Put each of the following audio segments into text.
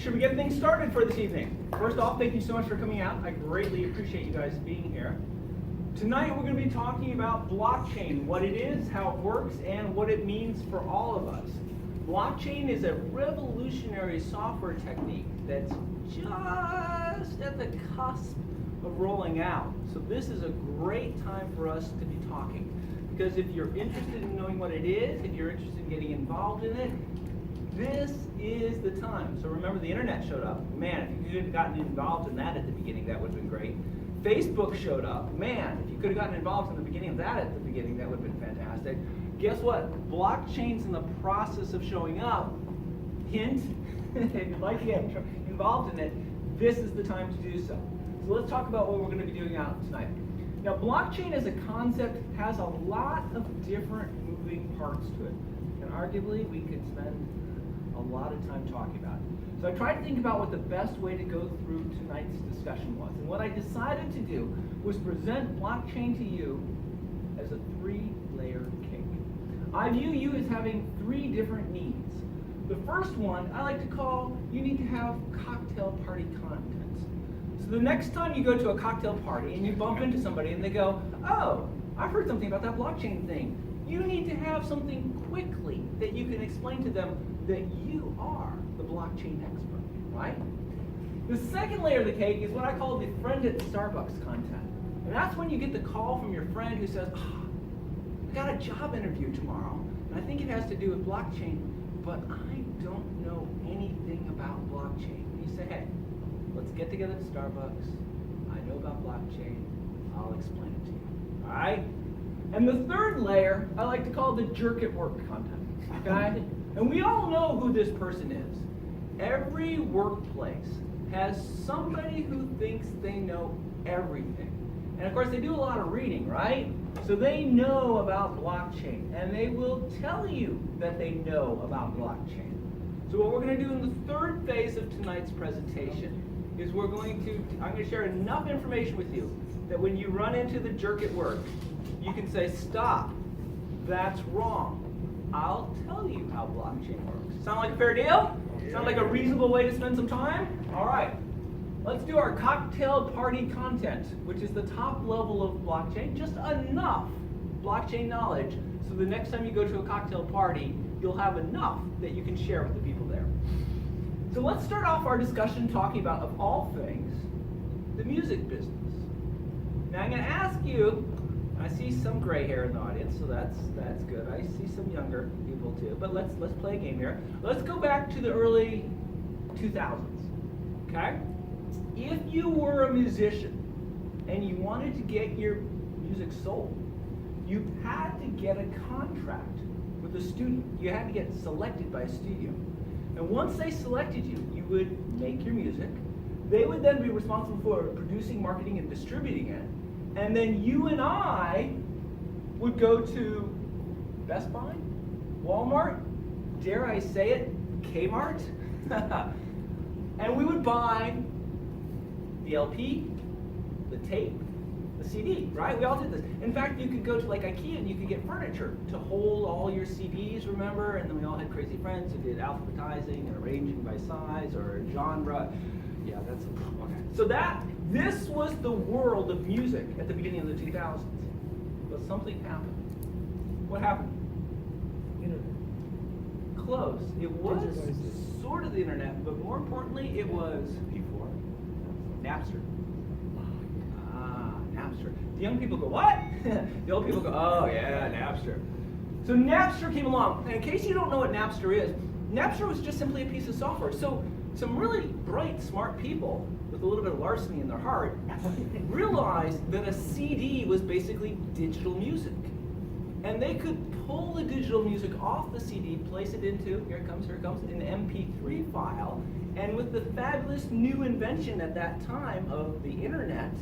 should we get things started for this evening? First off, thank you so much for coming out. I greatly appreciate you guys being here. Tonight we're going to be talking about blockchain, what it is, how it works, and what it means for all of us. Blockchain is a revolutionary software technique that's just at the cusp of rolling out. So this is a great time for us to be talking. Because if you're interested in knowing what it is, if you're interested in getting involved in it, this is the time. So remember, the internet showed up. Man, if you could have gotten involved in that at the beginning, that would have been great. Facebook showed up. Man, if you could have gotten involved in the beginning of that at the beginning, that would have been fantastic. Guess what? Blockchain's in the process of showing up. Hint, if you'd like to get involved in it, this is the time to do so. So let's talk about what we're going to be doing out tonight. Now, blockchain as a concept has a lot of different moving parts to it. And arguably, we could spend a lot of time talking about it. So I tried to think about what the best way to go through tonight's discussion was. And what I decided to do was present blockchain to you as a three-layer cake. I view you as having three different needs. The first one I like to call, you need to have cocktail party content. So the next time you go to a cocktail party and you bump into somebody and they go, oh, I've heard something about that blockchain thing. You need to have something quickly that you can explain to them that you are the blockchain expert, right? The second layer of the cake is what I call the friend at Starbucks content. And that's when you get the call from your friend who says, oh, I got a job interview tomorrow, and I think it has to do with blockchain, but I don't know anything about blockchain. And you say, hey, let's get together at Starbucks. I know about blockchain. I'll explain it to you, all right? And the third layer, I like to call the jerk at work content, okay? And we all know who this person is. Every workplace has somebody who thinks they know everything. And of course, they do a lot of reading, right? So they know about blockchain, and they will tell you that they know about blockchain. So what we're going to do in the third phase of tonight's presentation is I'm going to share enough information with you that when you run into the jerk at work, you can say, stop, that's wrong. I'll tell you how blockchain works. Sound like a fair deal? Sound like a reasonable way to spend some time? All right. Let's do our cocktail party content, which is the top level of blockchain, just enough blockchain knowledge so the next time you go to a cocktail party, you'll have enough that you can share with the people there. So let's start off our discussion talking about, of all things, the music business. Now I'm going to ask you, I see some gray hair in the audience, so that's good. I see some younger people too, but let's play a game here. Let's go back to the early 2000s, okay? If you were a musician and you wanted to get your music sold, you had to get a contract with a studio. You had to get selected by a studio. And once they selected you, you would make your music. They would then be responsible for producing, marketing, and distributing it. And then you and I would go to Best Buy, Walmart, dare I say it, Kmart, and we would buy the LP, the tape, the CD, right? We all did this. In fact, you could go to like IKEA and you could get furniture to hold all your CDs, remember? And then we all had crazy friends who did alphabetizing and arranging by size or genre. Yeah, that's okay. So this was the world of music at the beginning of the 2000s. But something happened. What happened? Internet. Close. It was sort of the internet, but more importantly, it was before Napster. Napster. The young people go, what? The old people go, oh yeah, Napster. So Napster came along. And in case you don't know what Napster is, Napster was just simply a piece of software. So some really bright, smart people with a little bit of larceny in their heart realized that a CD was basically digital music. And they could pull the digital music off the CD, place it into, here it comes, an MP3 file, and with the fabulous new invention at that time of the internet,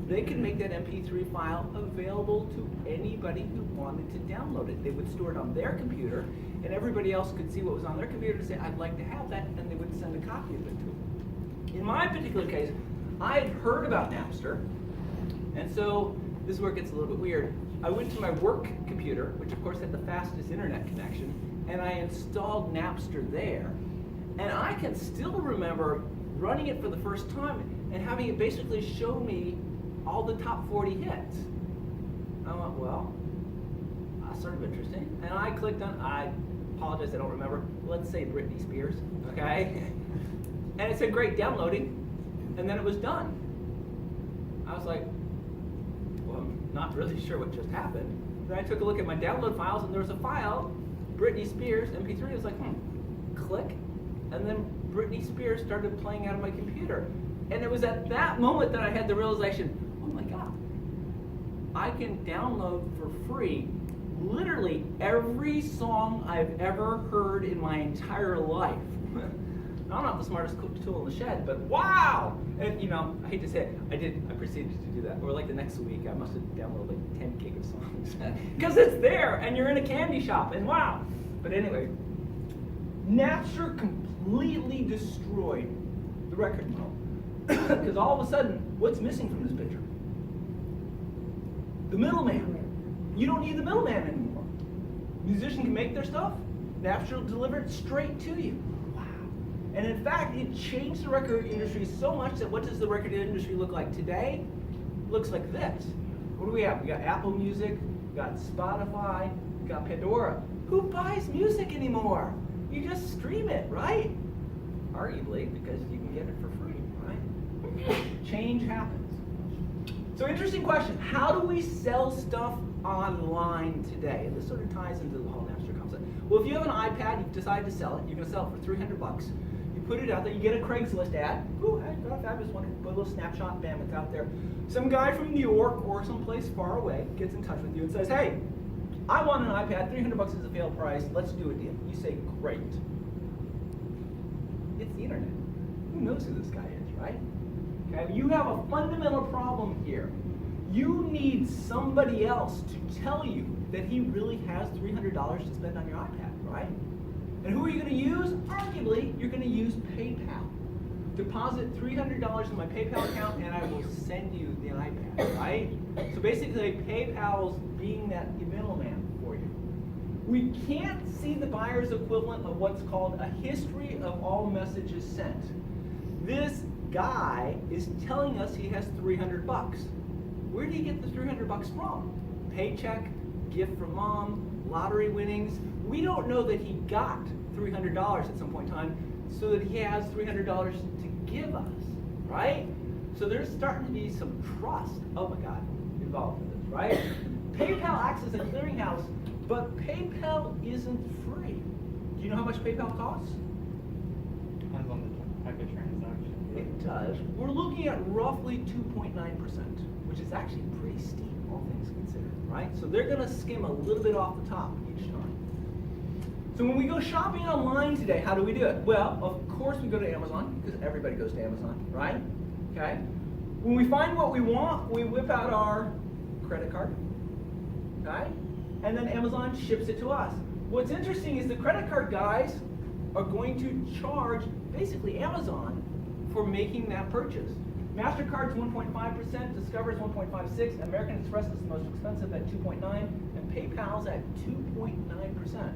they could make that MP3 file available to anybody who wanted to download it. They would store it on their computer, and everybody else could see what was on their computer and say, I'd like to have that, and they would send a copy of it to them. In my particular case, I had heard about Napster, and so this is where it gets a little bit weird. I went to my work computer, which of course had the fastest internet connection, and I installed Napster there. And I can still remember running it for the first time and having it basically show me all the top 40 hits. I went, well, that's sort of interesting. And I clicked on, I apologize, I don't remember, let's say Britney Spears, okay? And it said, great, downloading, and then it was done. I was like, well, I'm not really sure what just happened. Then I took a look at my download files, and there was a file, Britney Spears, MP3. I was like, click, and then Britney Spears started playing out of my computer. And it was at that moment that I had the realization, oh my God, I can download for free literally every song I've ever heard in my entire life. I'm not the smartest tool in the shed, but wow! And I hate to say it, I proceeded to do that. Or like the next week, I must have downloaded like 10 gig of songs. Because it's there, and you're in a candy shop, and wow! But anyway, Napster completely destroyed the record model. Because all of a sudden, what's missing from this picture? The middleman. You don't need the middleman anymore. Musician can make their stuff, Napster will deliver it straight to you. And in fact, it changed the record industry so much that what does the record industry look like today? It looks like this. What do we have? We got Apple Music, we got Spotify, we got Pandora. Who buys music anymore? You just stream it, right? Arguably, because you can get it for free, right? Change happens. So interesting question. How do we sell stuff online today? And this sort of ties into the whole Napster concept. Well, if you have an iPad, you decide to sell it, you're going to sell it for $300. Put it out there, you get a Craigslist ad. Ooh, I got a fabulous one. Put a little snapshot, bam, it's out there. Some guy from New York or someplace far away gets in touch with you and says, hey, I want an iPad, $300 is a fair price, let's do a deal. You say, great. It's the internet. Who knows who this guy is, right? Okay, you have a fundamental problem here. You need somebody else to tell you that he really has $300 to spend on your iPad, right? And who are you going to use? Arguably, you're going to use PayPal. Deposit $300 in my PayPal account and I will send you the iPad, right? So basically, PayPal's being that middleman for you. We can't see the buyer's equivalent of what's called a history of all messages sent. This guy is telling us he has $300. Where did he get the $300 from? Paycheck, gift from mom, lottery winnings. We don't know that he got $300 at some point in time so that he has $300 to give us, right? So there's starting to be some trust, oh my God, involved in this, right? PayPal acts as a clearinghouse, but PayPal isn't free. Do you know how much PayPal costs? Depends on the type of transaction. It does. We're looking at roughly 2.9%, which is actually pretty steep, all things considered, right? So they're going to skim a little bit off the top each time. So when we go shopping online today, how do we do it? Well, of course we go to Amazon, because everybody goes to Amazon, right? Okay. When we find what we want, we whip out our credit card, okay? And then Amazon ships it to us. What's interesting is the credit card guys are going to charge, basically, Amazon for making that purchase. MasterCard's 1.5%, Discover's 1.56%, American Express is the most expensive at 2.9%, and PayPal's at 2.9%.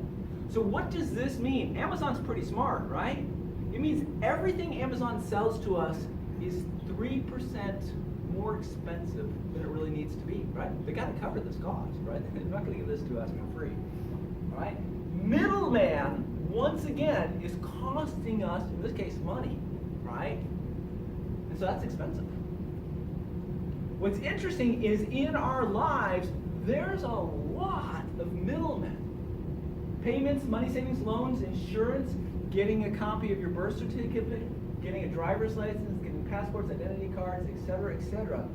So what does this mean? Amazon's pretty smart, right? It means everything Amazon sells to us is 3% more expensive than it really needs to be, right? They got to cover this cost, right? They're not going to give this to us for free, right? Middleman, once again, is costing us, in this case, money, right? And so that's expensive. What's interesting is in our lives, there's a lot of middlemen. Payments, money savings, loans, insurance, getting a copy of your birth certificate, getting a driver's license, getting passports, identity cards, etc., etc.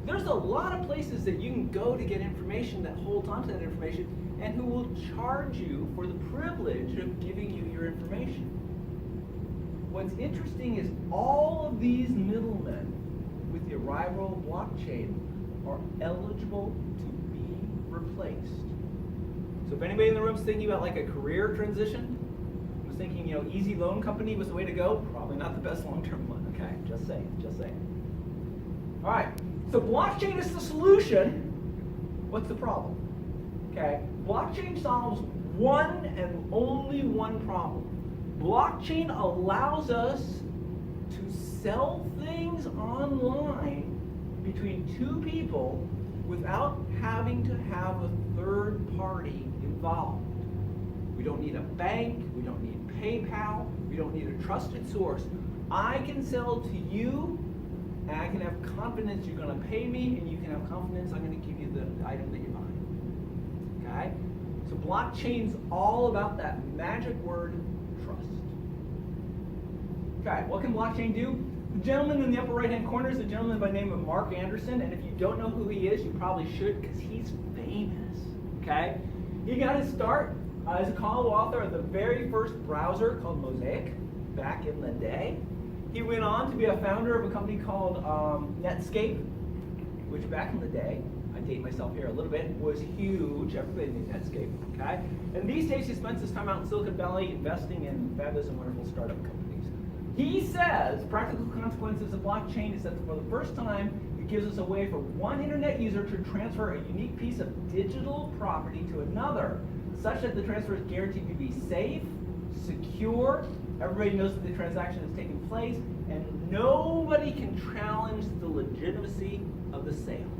There's a lot of places that you can go to get information that holds onto that information and who will charge you for the privilege of giving you your information. What's interesting is all of these middlemen with the arrival of blockchain are eligible to be replaced. So if anybody in the room is thinking about like a career transition, was thinking, easy loan company was the way to go, probably not the best long-term one, okay? Just saying, just saying. All right, so blockchain is the solution. What's the problem? Okay, blockchain solves one and only one problem. Blockchain allows us to sell things online between two people without having to have a third party involved. We don't need a bank, we don't need PayPal, we don't need a trusted source. I can sell to you, and I can have confidence you're going to pay me, and you can have confidence I'm going to give you the item that you're buying. Okay? So blockchain's all about that magic word, trust. Okay, what can blockchain do? The gentleman in the upper right-hand corner is a gentleman by the name of Mark Anderson, and if you don't know who he is, you probably should, because he's famous. Okay? He got his start as a co-author of the very first browser called Mosaic back in the day. He went on to be a founder of a company called Netscape, which back in the day, I date myself here a little bit, was huge. Everybody knew Netscape, okay? And these days he spends his time out in Silicon Valley investing in fabulous and wonderful startup companies. He says practical consequences of blockchain is that for the first time, it gives us a way for one internet user to transfer a unique piece of digital property to another, such that the transfer is guaranteed to be safe, secure, everybody knows that the transaction is taking place, and nobody can challenge the legitimacy of the sale.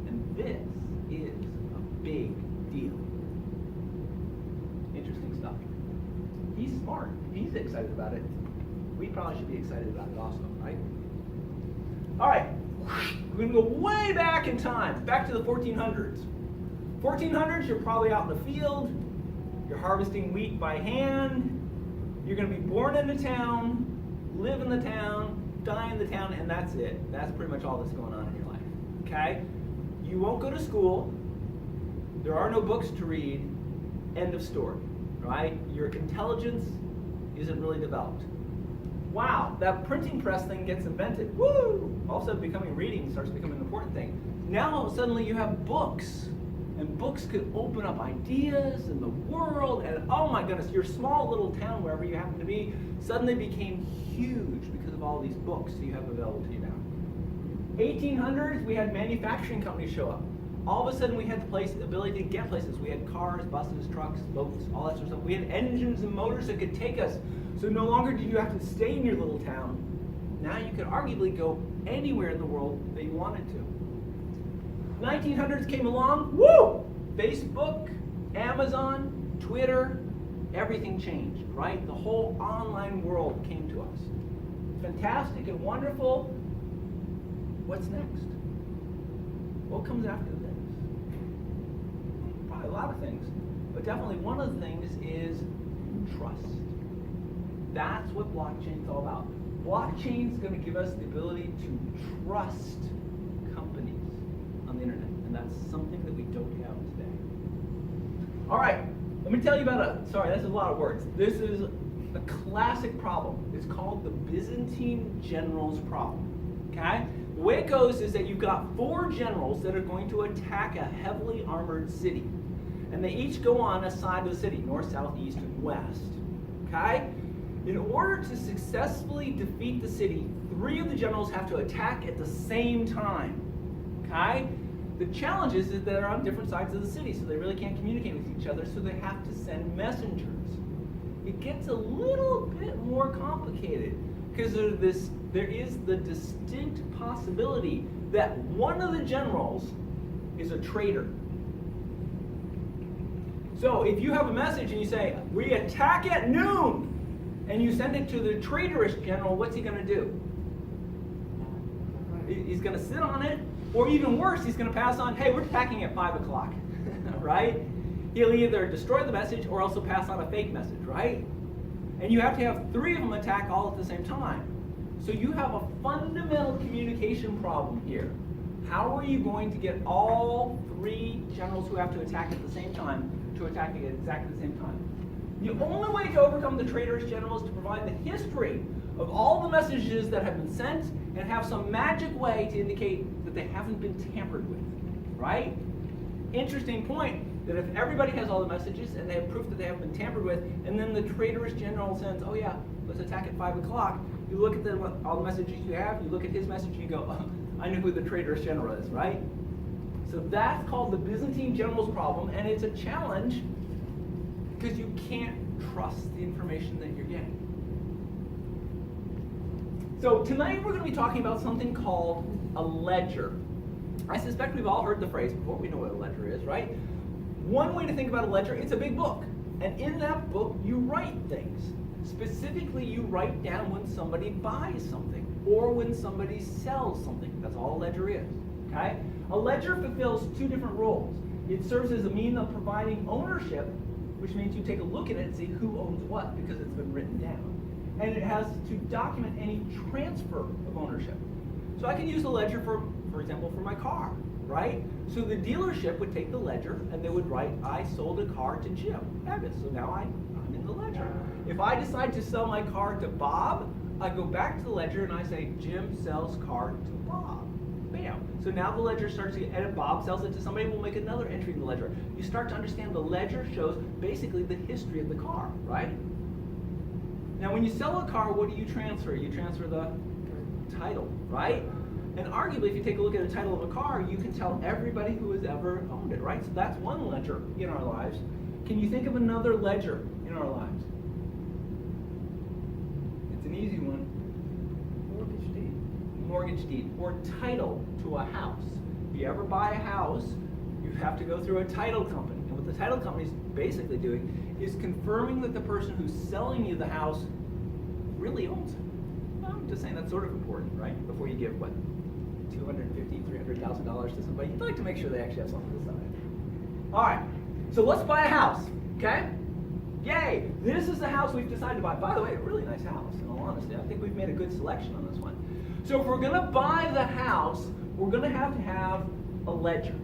And this is a big deal. Interesting stuff. He's smart. If he's excited about it, we probably should be excited about it also, right? All right, we're going to go way back in time, back to the 1400s. 1400s, you're probably out in the field, you're harvesting wheat by hand, you're going to be born in the town, live in the town, die in the town, and that's it. That's pretty much all that's going on in your life, okay? You won't go to school, there are no books to read, end of story, right? Your intelligence isn't really developed. Wow, that printing press thing gets invented, woo! All of a sudden reading starts becoming an important thing. Now suddenly you have books. And books could open up ideas in the world, and oh my goodness, your small little town, wherever you happen to be, suddenly became huge because of all these books you have available to you now. 1800s, we had manufacturing companies show up. All of a sudden, we had the ability to get places. We had cars, buses, trucks, boats, all that sort of stuff. We had engines and motors that could take us. So no longer did you have to stay in your little town. Now you could arguably go anywhere in the world that you wanted to. 1900s came along, woo! Facebook, Amazon, Twitter, everything changed, right? The whole online world came to us. Fantastic and wonderful. What's next? What comes after this? Probably a lot of things, but definitely one of the things is trust. That's what blockchain is all about. Blockchain is going to give us the ability to trust companies on the internet, and that's something that we don't have today. All right, let me tell you about sorry, that's a lot of words. This is a classic problem. It's called the Byzantine generals problem, okay? The way it goes is that you've got 4 generals that are going to attack a heavily armored city, and they each go on a side of the city, north, south, east, and west, okay? In order to successfully defeat the city, 3 of the generals have to attack at the same time. Okay? The challenge is that they're on different sides of the city, so they really can't communicate with each other, so they have to send messengers. It gets a little bit more complicated because there is the distinct possibility that one of the generals is a traitor. So if you have a message and you say, "We attack at noon," and you send it to the traitorous general, what's he going to do? He's going to sit on it. Or even worse, he's going to pass on, "Hey, we're attacking at 5 o'clock, right? He'll either destroy the message or also pass on a fake message, right? And you have to have 3 of them attack all at the same time. So you have a fundamental communication problem here. How are you going to get all 3 generals who have to attack at the same time to attack at exactly the same time? The only way to overcome the traitorous general is to provide the history of all the messages that have been sent and have some magic way to indicate that they haven't been tampered with, right? Interesting point, that if everybody has all the messages and they have proof that they haven't been tampered with, and then the traitorous general sends, "Oh yeah, let's attack at 5 o'clock, you look at all the messages you have, you look at his message, and you go, "Oh, I know who the traitorous general is," right? So that's called the Byzantine generals problem, and it's a challenge because you can't trust the information that you're getting. So tonight we're going to be talking about something called a ledger. I suspect we've all heard the phrase before. We know what a ledger is, right? One way to think about a ledger, it's a big book. And in that book, you write things. Specifically, you write down when somebody buys something or when somebody sells something. That's all a ledger is, okay? A ledger fulfills two different roles. It serves as a means of providing ownership, which means you take a look at it and see who owns what because it's been written down. And it has to document any transfer of ownership. So I can use a ledger for example, for my car, right? So the dealership would take the ledger and they would write, I sold a car to Jim Evans. So now I'm in the ledger. If I decide to sell my car to Bob, I go back to the ledger and I say, Jim sells car to Bob. Bam. So now the ledger starts to, and if Bob sells it to somebody, we'll make another entry in the ledger. You start to understand the ledger shows basically the history of the car, right? Now when you sell a car, what do you transfer? You transfer the title, right? And arguably, if you take a look at the title of a car, you can tell everybody who has ever owned it, right? So that's one ledger in our lives. Can you think of another ledger in our lives? It's an easy one. Mortgage deed. Mortgage deed, or title to a house. If you ever buy a house, you have to go through a title company. And what the title company is basically doing is confirming that the person who's selling you the house really owns it. Well, I'm just saying that's sort of important, right? Before you give, what, $250,000, $300,000 to somebody, you'd like to make sure they actually have something to sign. All right, so let's buy a house, okay? Yay, this is the house we've decided to buy. By the way, a really nice house, in all honesty. I think we've made a good selection on this one. So if we're gonna buy the house, we're gonna have to have a ledger,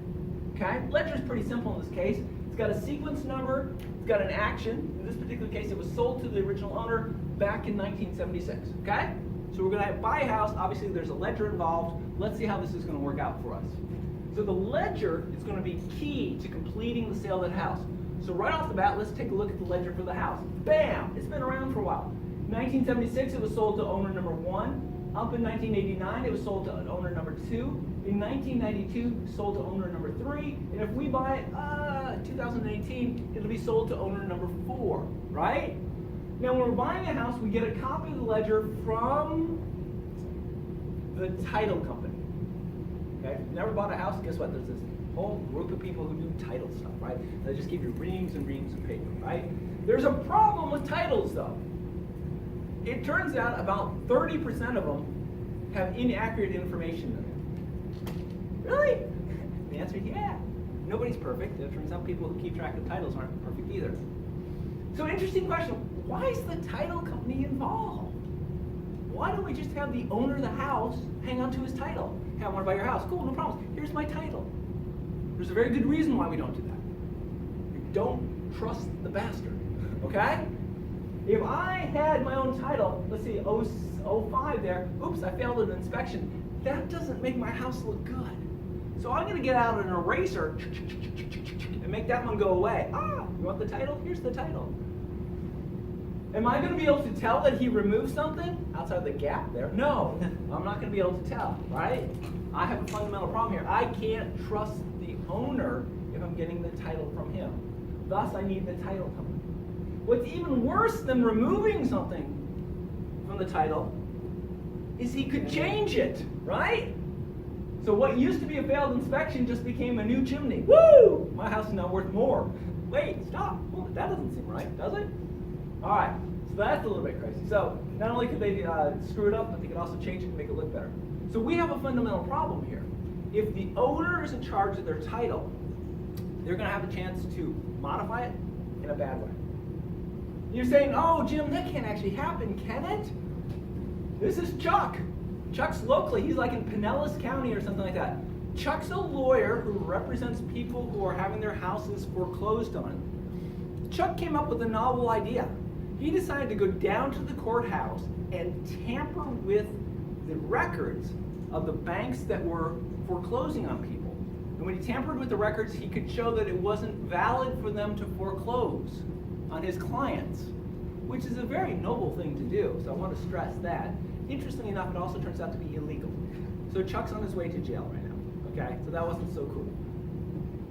okay? Ledger's pretty simple in this case. It's got a sequence number, it's got an action. In this particular case, it was sold to the original owner back in 1976, okay? So we're gonna buy a house, obviously there's a ledger involved. Let's see how this is gonna work out for us. So the ledger is gonna be key to completing the sale of that house. So right off the bat, let's take a look at the ledger for the house. Bam, it's been around for a while. 1976, it was sold to owner number 1. Up in 1989, it was sold to owner number 2. In 1992, sold to owner number 3. And if we buy it 2018, it'll be sold to owner number 4, right? Now, when we're buying a house, we get a copy of the ledger from the title company. Okay? If you've never bought a house, guess what? There's this whole group of people who do title stuff, right? They just give you reams and reams of paper, right? There's a problem with titles, though. It turns out about 30% of them have inaccurate information in it. Really? The answer is yeah. Nobody's perfect. It turns out people who keep track of titles aren't perfect either. So interesting question. Why is the title company involved? Why don't we just have the owner of the house hang on to his title? Hey, I want to buy your house. Cool, no problem. Here's my title. There's a very good reason why we don't do that. We don't trust the bastard, okay? If I had my own title, let's see, 05 there, oops, I failed an inspection. That doesn't make my house look good. So I'm going to get out an eraser and make that one go away. Ah, you want the title? Here's the title. Am I going to be able to tell that he removed something outside the gap there? No, I'm not going to be able to tell, right? I have a fundamental problem here. I can't trust the owner if I'm getting the title from him. Thus, I need the title company. What's even worse than removing something from the title is he could change it, right? So what used to be a failed inspection just became a new chimney. Woo! My house is now worth more. Wait, stop. Well, that doesn't seem right, does it? All right, so that's a little bit crazy. So not only could they screw it up, but they could also change it to make it look better. So we have a fundamental problem here. If the owner is in charge of their title, they're going to have a chance to modify it in a bad way. You're saying, oh, Jim, that can't actually happen, can it? This is Chuck. Chuck's locally. He's like in Pinellas County or something like that. Chuck's a lawyer who represents people who are having their houses foreclosed on. Chuck came up with a novel idea. He decided to go down to the courthouse and tamper with the records of the banks that were foreclosing on people. And when he tampered with the records, he could show that it wasn't valid for them to foreclose on his clients, which is a very noble thing to do. So I want to stress that. Interestingly enough, it also turns out to be illegal. So Chuck's on his way to jail right now, okay? So that wasn't so cool.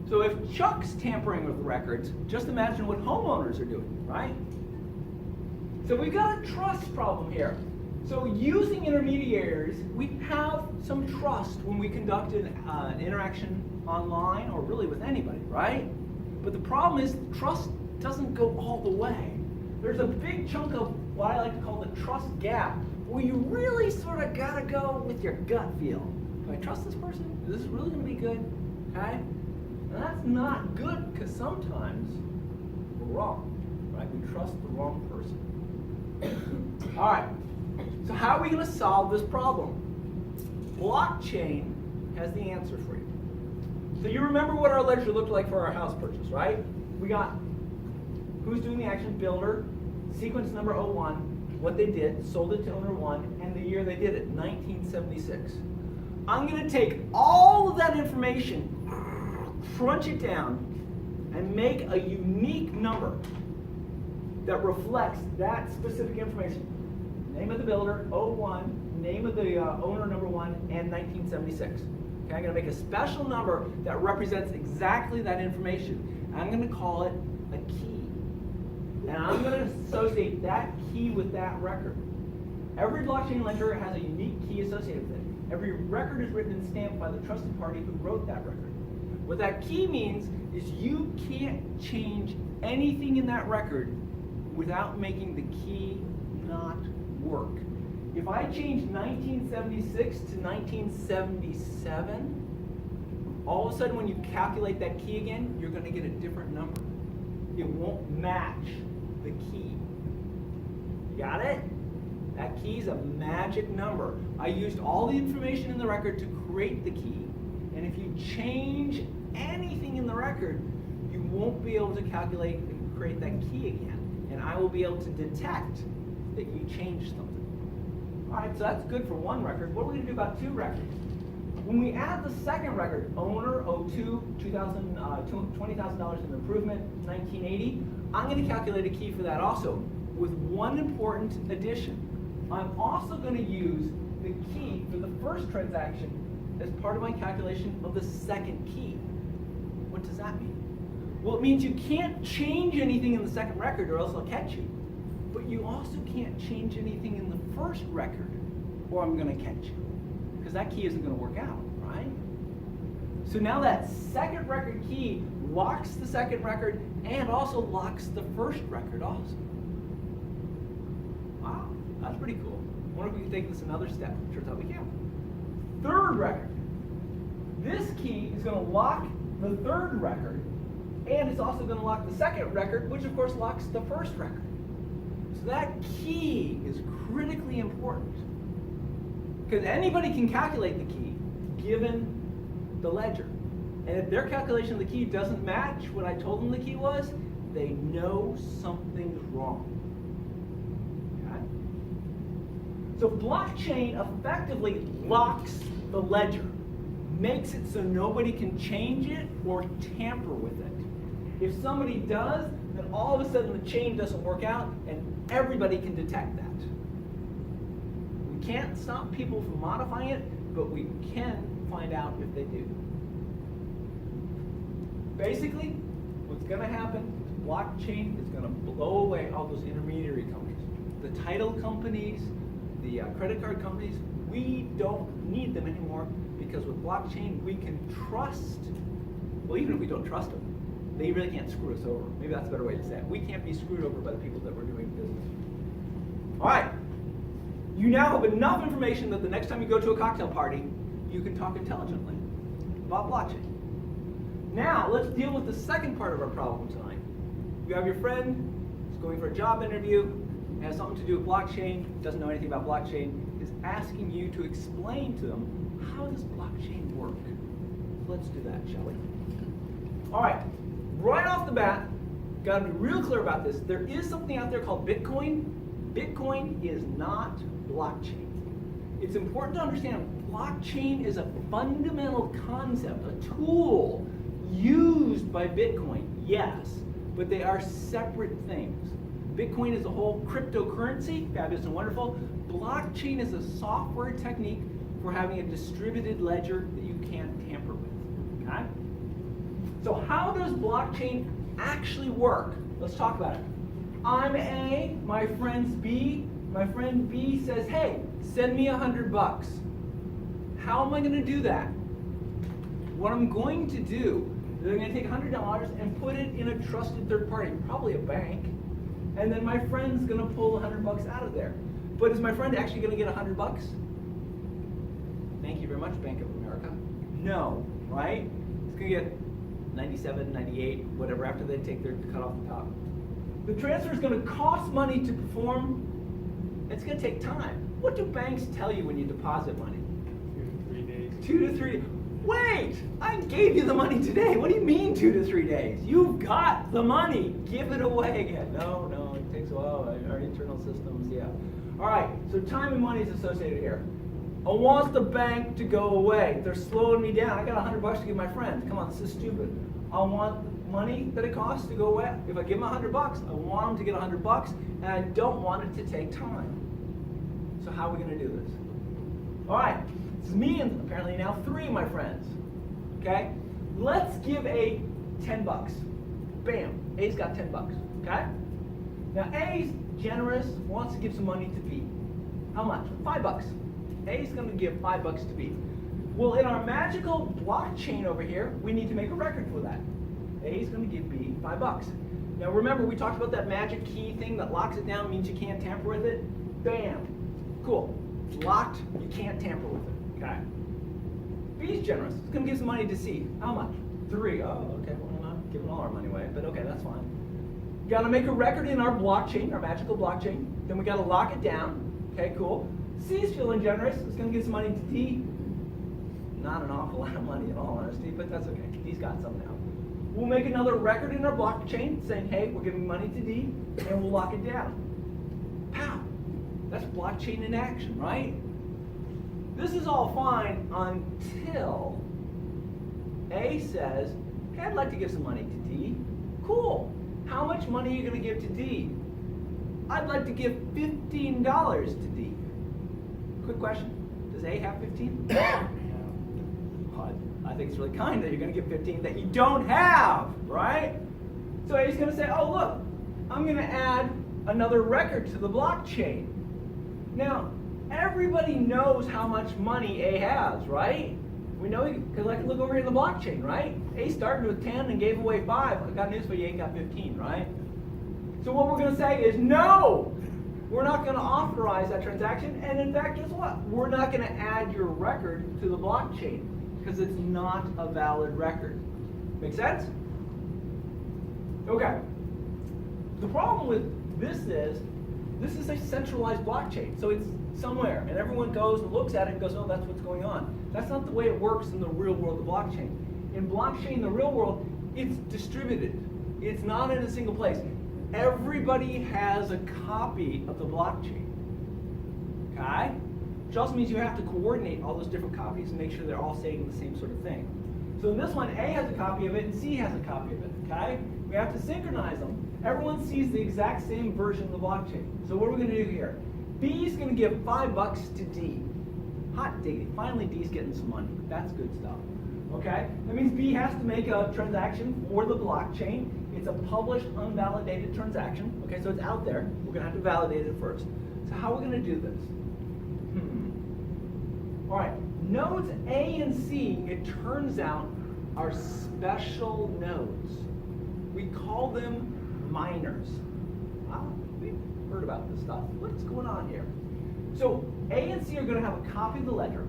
So if Chuck's tampering with records, just imagine what homeowners are doing, right? So we've got a trust problem here. So using intermediaries, we have some trust when we conduct an interaction online or really with anybody, right? But the problem is trust doesn't go all the way. There's a big chunk of what I like to call the trust gap, where you really sort of gotta go with your gut feel. Do I trust this person? Is this really gonna be good? Okay? And that's not good because sometimes we're wrong, right? We trust the wrong person. All right, so how are we going to solve this problem? Blockchain has the answer for you. So you remember what our ledger looked like for our house purchase, right? We got who's doing the action, builder, sequence number 01, what they did, sold it to owner 1, and the year they did it, 1976. I'm going to take all of that information, crunch it down, and make a unique number that reflects that specific information. Name of the builder, 01, name of the owner, number 1, and 1976. Okay, I'm going to make a special number that represents exactly that information. I'm going to call it a key. And I'm going to associate that key with that record. Every blockchain ledger has a unique key associated with it. Every record is written and stamped by the trusted party who wrote that record. What that key means is you can't change anything in that record without making the key not work. If I change 1976 to 1977, all of a sudden when you calculate that key again, you're going to get a different number. It won't match the key. Got it? That key's a magic number. I used all the information in the record to create the key, and if you change anything in the record, you won't be able to calculate and create that key again. And I will be able to detect that you changed something. All right, so that's good for one record. What are we going to do about two records? When we add the second record, owner 02, $20,000 in improvement, 1980, I'm going to calculate a key for that also, with one important addition. I'm also going to use the key for the first transaction as part of my calculation of the second key. What does that mean? Well, it means you can't change anything in the second record or else I'll catch you. But you also can't change anything in the first record or I'm going to catch you. Because that key isn't going to work out, right? So now that second record key locks the second record and also locks the first record also. Wow, that's pretty cool. I wonder if we can take this another step. Turns out we can. Third record. This key is going to lock the third record, and it's also going to lock the second record, which of course locks the first record. So that key is critically important. Because anybody can calculate the key, given the ledger. And if their calculation of the key doesn't match what I told them the key was, they know something's wrong. Okay? So blockchain effectively locks the ledger, makes it so nobody can change it or tamper with it. If somebody does, then all of a sudden the chain doesn't work out and everybody can detect that. We can't stop people from modifying it, but we can find out if they do. Basically, what's going to happen, blockchain is going to blow away all those intermediary companies. The title companies, the credit card companies, we don't need them anymore because with blockchain we can trust, well, even if we don't trust them, they really can't screw us over. Maybe that's a better way to say it. We can't be screwed over by the people that we're doing business with. All right. You now have enough information that the next time you go to a cocktail party, you can talk intelligently about blockchain. Now, let's deal with the second part of our problem tonight. You have your friend who's going for a job interview, has something to do with blockchain, doesn't know anything about blockchain, is asking you to explain to them, how does blockchain work? Let's do that, shall we? All right. Right off the bat, got to be real clear about this. There is something out there called Bitcoin. Bitcoin is not blockchain. It's important to understand blockchain is a fundamental concept, a tool used by Bitcoin, yes, but they are separate things. Bitcoin is a whole cryptocurrency, fabulous and wonderful. Blockchain is a software technique for having a distributed ledger that you can't tamper with, okay? So how does blockchain actually work? Let's talk about it. I'm A, my friend's B. My friend B says, hey, send me $100. How am I going to do that? What I'm going to do is I'm going to take $100 and put it in a trusted third party, probably a bank, and then my friend's going to pull $100 out of there. But is my friend actually going to get $100? Thank you very much, Bank of America. No, right? It's going to get 97, 98, whatever, after they take their cut off the top. The transfer is going to cost money to perform. It's going to take time. What do banks tell you when you deposit money? 2 to 3 days. 2 to 3 days. Wait! I gave you the money today. What do you mean 2 to 3 days? You've got the money. Give it away again. No, it takes a while. Our internal systems, yeah. All right, so time and money is associated here. I want the bank to go away. They're slowing me down. I got $100 to give my friends. Come on, this is stupid. I want money that it costs to go away. If I give them $100, I want them to get $100, and I don't want it to take time. So how are we going to do this? All right, it's me and apparently now 3 of my friends. Okay, let's give A 10 bucks. Bam, A's got 10 bucks. Okay. Now A's generous, wants to give some money to B. How much? $5. A's going to give $5 to B. Well, in our magical blockchain over here, we need to make a record for that. A's going to give B $5. Now remember, we talked about that magic key thing that locks it down, means you can't tamper with it. Bam. Cool. It's locked, you can't tamper with it. Okay. B's generous. It's going to give some money to C. How much? 3. Oh, okay. Well, we're not giving all our money away, but okay, that's fine. Got to make a record in our blockchain, our magical blockchain. Then we got to lock it down. Okay, cool. C's feeling generous. It's going to give some money to D. Not an awful lot of money in all honesty, but that's okay. D's got some now. We'll make another record in our blockchain saying, hey, we're giving money to D, and we'll lock it down. Pow! That's blockchain in action, right? This is all fine until A says, hey, I'd like to give some money to D. Cool. How much money are you going to give to D? I'd like to give $15 to D. Quick question. Does A have 15? I think it's really kind that you're going to give 15 that you don't have, right? So A's going to say, oh, look, I'm going to add another record to the blockchain. Now, everybody knows how much money A has, right? We know, because I can look over here in the blockchain, right? A started with 10 and gave away 5. I got news for you, A got 15, right? So what we're going to say is, no, we're not going to authorize that transaction. And in fact, guess what? We're not going to add your record to the blockchain because it's not a valid record. Make sense? Okay. The problem with this is a centralized blockchain. So it's somewhere, and everyone goes and looks at it and goes, oh, that's what's going on. That's not the way it works in the real world of blockchain. In blockchain, the real world, it's distributed. It's not in a single place. Everybody has a copy of the blockchain. Okay? Which also means you have to coordinate all those different copies and make sure they're all saying the same sort of thing. So in this one, A has a copy of it and C has a copy of it. Okay? We have to synchronize them. Everyone sees the exact same version of the blockchain. So what are we going to do here? B is going to give $5 to D. Hot diggity. Finally, D's getting some money. That's good stuff. Okay? That means B has to make a transaction for the blockchain. It's a published, unvalidated transaction. Okay, so it's out there. We're going to have to validate it first. So how are we going to do this? All right. Nodes A and C, it turns out, are special nodes. We call them miners. Wow, we've heard about this stuff. What's going on here? So A and C are going to have a copy of the ledger,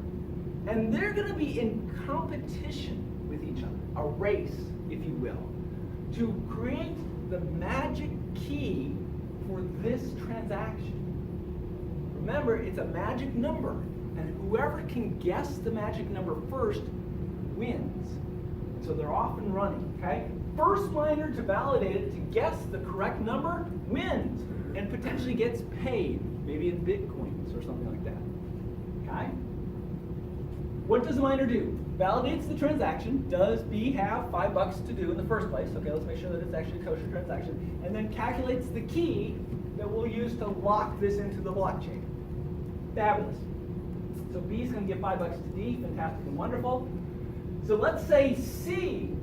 and they're going to be in competition with each other, a race, if you will, to create the magic key for this transaction. Remember, it's a magic number, and whoever can guess the magic number first wins. So they're off and running, okay? First miner to validate it, to guess the correct number, wins, and potentially gets paid, maybe in bitcoins or something like that, okay? What does the miner do? Validates the transaction. Does B have $5 to do in the first place? Okay, let's make sure that it's actually a kosher transaction. And then calculates the key that we'll use to lock this into the blockchain. Fabulous. So B is going to give $5 to D. Fantastic and wonderful. So let's say C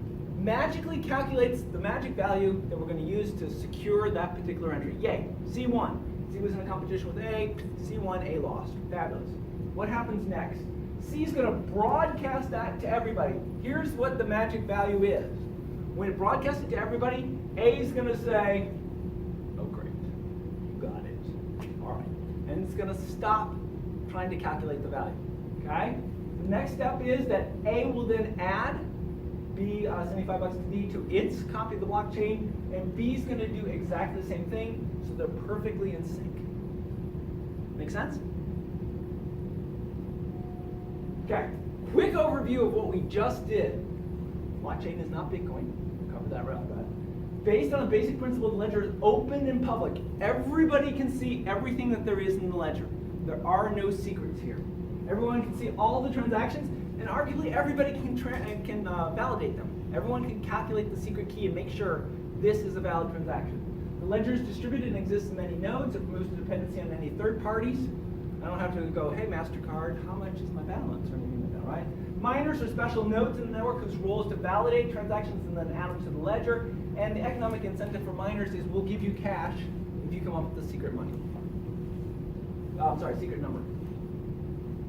magically calculates the magic value that we're going to use to secure that particular entry. Yay, C1. C was in a competition with A, C1, A lost. Fabulous. What happens next? C is going to broadcast that to everybody. Here's what the magic value is. When it broadcasts it to everybody, A is going to say, oh great, you got it. All right. And it's going to stop trying to calculate the value. Okay? The next step is that A will then add B, $75 to D to its copy of the blockchain, and B is going to do exactly the same thing, so they're perfectly in sync. Make sense? Okay, quick overview of what we just did. Blockchain is not Bitcoin. We'll cover that right off the bat. Based on a basic principle, the ledger is open and public. Everybody can see everything that there is in the ledger. There are no secrets here. Everyone can see all the transactions, and arguably everybody can validate them. Everyone can calculate the secret key and make sure this is a valid transaction. The ledger is distributed and exists in many nodes. It removes the dependency on any third parties. I don't have to go, hey, MasterCard, how much is my balance, or anything like that, right? Miners are special nodes in the network whose role is to validate transactions and then add them to the ledger. And the economic incentive for miners is we'll give you cash if you come up with the secret money. Secret number.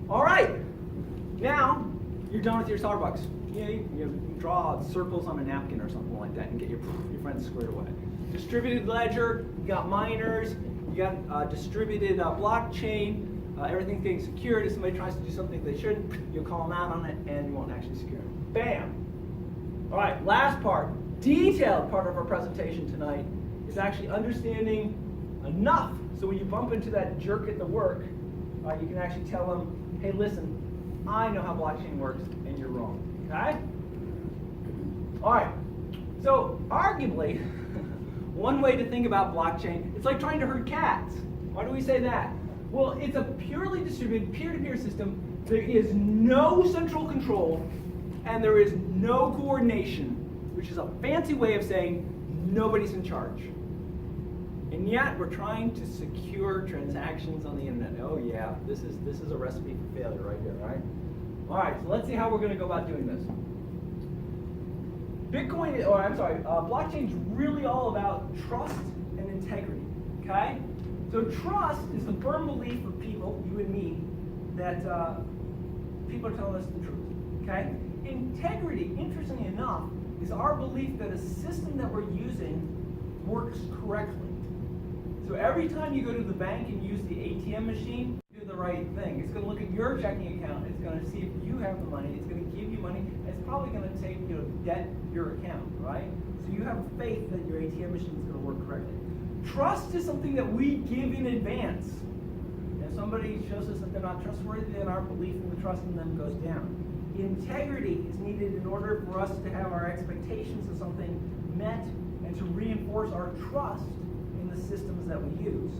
All right, now you're done with your Starbucks. You draw circles on a napkin or something like that and get your friends squared away. Distributed ledger, you got miners, you got distributed blockchain, everything's getting secured. If somebody tries to do something they shouldn't, you'll call them out on it and you won't actually secure it. Bam! All right, last part, detailed part of our presentation tonight is actually understanding enough so when you bump into that jerk at the work, you can actually tell them, hey, listen, I know how blockchain works and you're wrong, okay? All right, so arguably, one way to think about blockchain, it's like trying to herd cats. Why do we say that? Well, it's a purely distributed peer-to-peer system. There is no central control and there is no coordination, which is a fancy way of saying nobody's in charge. And yet we're trying to secure transactions on the internet. Oh yeah, this is a recipe for failure right here, right? All right, so let's see how we're going to go about doing this. Blockchain's really all about trust and integrity, okay? So trust is the firm belief of people, you and me, that people are telling us the truth, okay? Integrity, interestingly enough, is our belief that a system that we're using works correctly. So every time you go to the bank and use the ATM machine, do the right thing. It's going to look at your checking account. It's going to see if you have the money. It's going to give you money. And it's probably going to take, debt your account, right? So you have faith that your ATM machine is going to work correctly. Trust is something that we give in advance. If somebody shows us that they're not trustworthy, then our belief in the trust in them goes down. Integrity is needed in order for us to have our expectations of something met and to reinforce our trust in the systems that we use.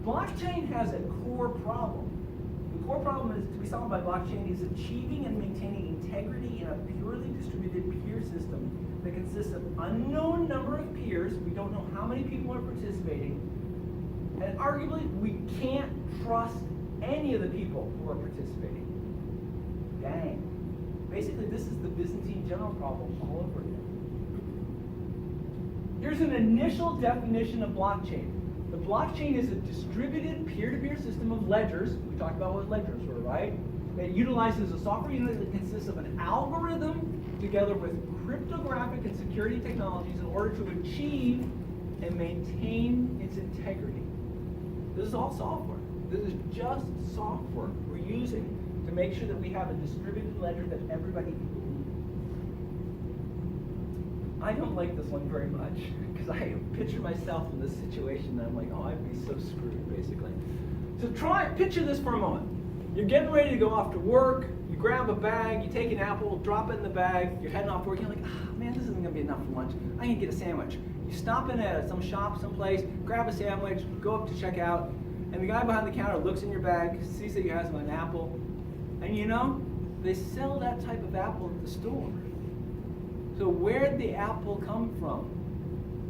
Blockchain has a core problem. The core problem is to be solved by blockchain is achieving and maintaining integrity in a purely distributed peer system that consists of unknown number of peers. We don't know how many people are participating. And arguably, we can't trust any of the people who are participating. Dang. Basically, this is the Byzantine general problem all over again. Here's an initial definition of blockchain. The blockchain is a distributed peer-to-peer system of ledgers. We talked about what ledgers were, right? It utilizes a software unit that consists of an algorithm together with cryptographic and security technologies in order to achieve and maintain its integrity. This is all software. This is just software we're using to make sure that we have a distributed ledger that everybody can believe. I don't like this one very much because I picture myself in this situation and I'm like, oh, I'd be so screwed, basically. So picture this for a moment. You're getting ready to go off to work, you grab a bag, you take an apple, drop it in the bag, you're heading off to work, you're like, man, this isn't gonna be enough for lunch. I can get a sandwich. You stop in at some shop someplace, grab a sandwich, go up to check out, and the guy behind the counter looks in your bag, sees that you have an apple, and they sell that type of apple at the store. So where'd the apple come from?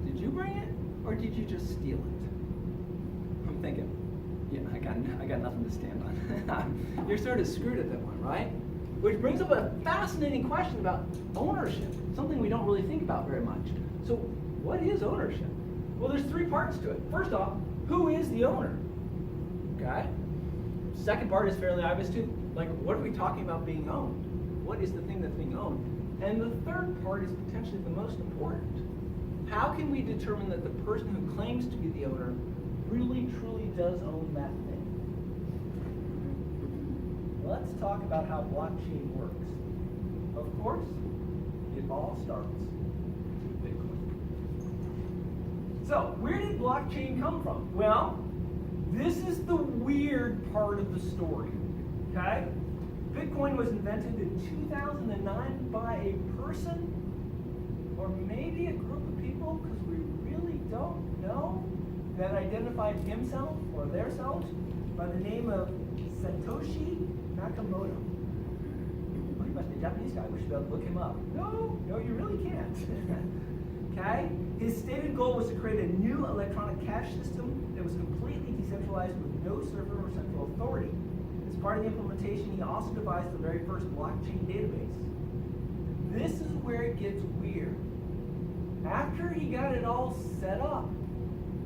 Did you bring it, or did you just steal it? I'm thinking, yeah, I got nothing to stand on. You're sort of screwed at that one, right? Which brings up a fascinating question about ownership, something we don't really think about very much. So what is ownership? Well, there's three parts to it. First off, who is the owner? Okay? Second part is fairly obvious too. Like, what are we talking about being owned? What is the thing that's being owned? And the third part is potentially the most important. How can we determine that the person who claims to be the owner really, truly does own that thing? Let's talk about how blockchain works. Of course, it all starts with Bitcoin. So, where did blockchain come from? Well, this is the weird part of the story, okay? Bitcoin was invented in 2009 by a person, or maybe a group of people, because we really don't know, that identified himself or theirselves by the name of Satoshi Nakamoto. Oh, he must be a Japanese guy. We should be able to look him up. No, you really can't. Okay? His stated goal was to create a new electronic cash system that was completely decentralized with no server or central authority. As part of the implementation, he also devised the very first blockchain database. This is where it gets weird. After he got it all set up,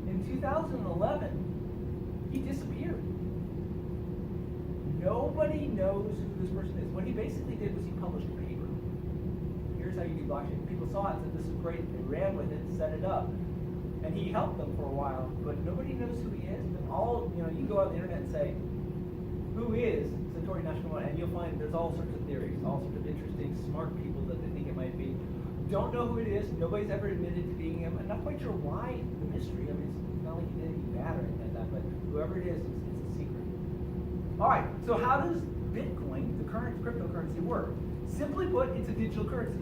in 2011, he disappeared. Nobody knows who this person is. What he basically did was he published a paper. Here's how you do blockchain. People saw it and said, this is great. They ran with it, set it up. And he helped them for a while, but nobody knows who he is. And you go on the internet and say, who is Satoshi Nakamoto? And you'll find there's all sorts of theories, all sorts of interesting, smart people that they think it might be. Don't know who it is. Nobody's ever admitted to being him. I'm not quite sure why the mystery. I mean, it's not like he did anything bad or anything like that, but whoever it is, it's a secret. All right, so how does Bitcoin, the current cryptocurrency, work? Simply put, it's a digital currency.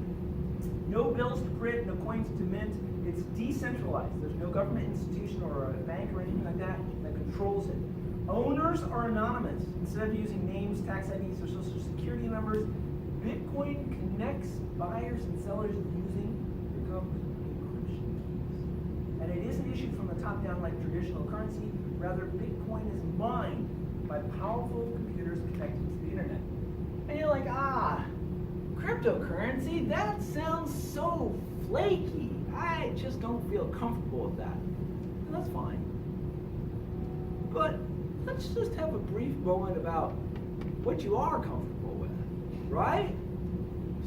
No bills to print, no coins to mint. It's decentralized. There's no government institution or a bank or anything like that controls it. Owners are anonymous. Instead of using names, tax IDs, or social security numbers, Bitcoin connects buyers and sellers using the government encryption keys. And it isn't issued from the top down like traditional currency. Rather, Bitcoin is mined by powerful computers connected to the internet. And you're like, cryptocurrency? That sounds so flaky. I just don't feel comfortable with that. And that's fine. But let's just have a brief moment about what you are comfortable with, right?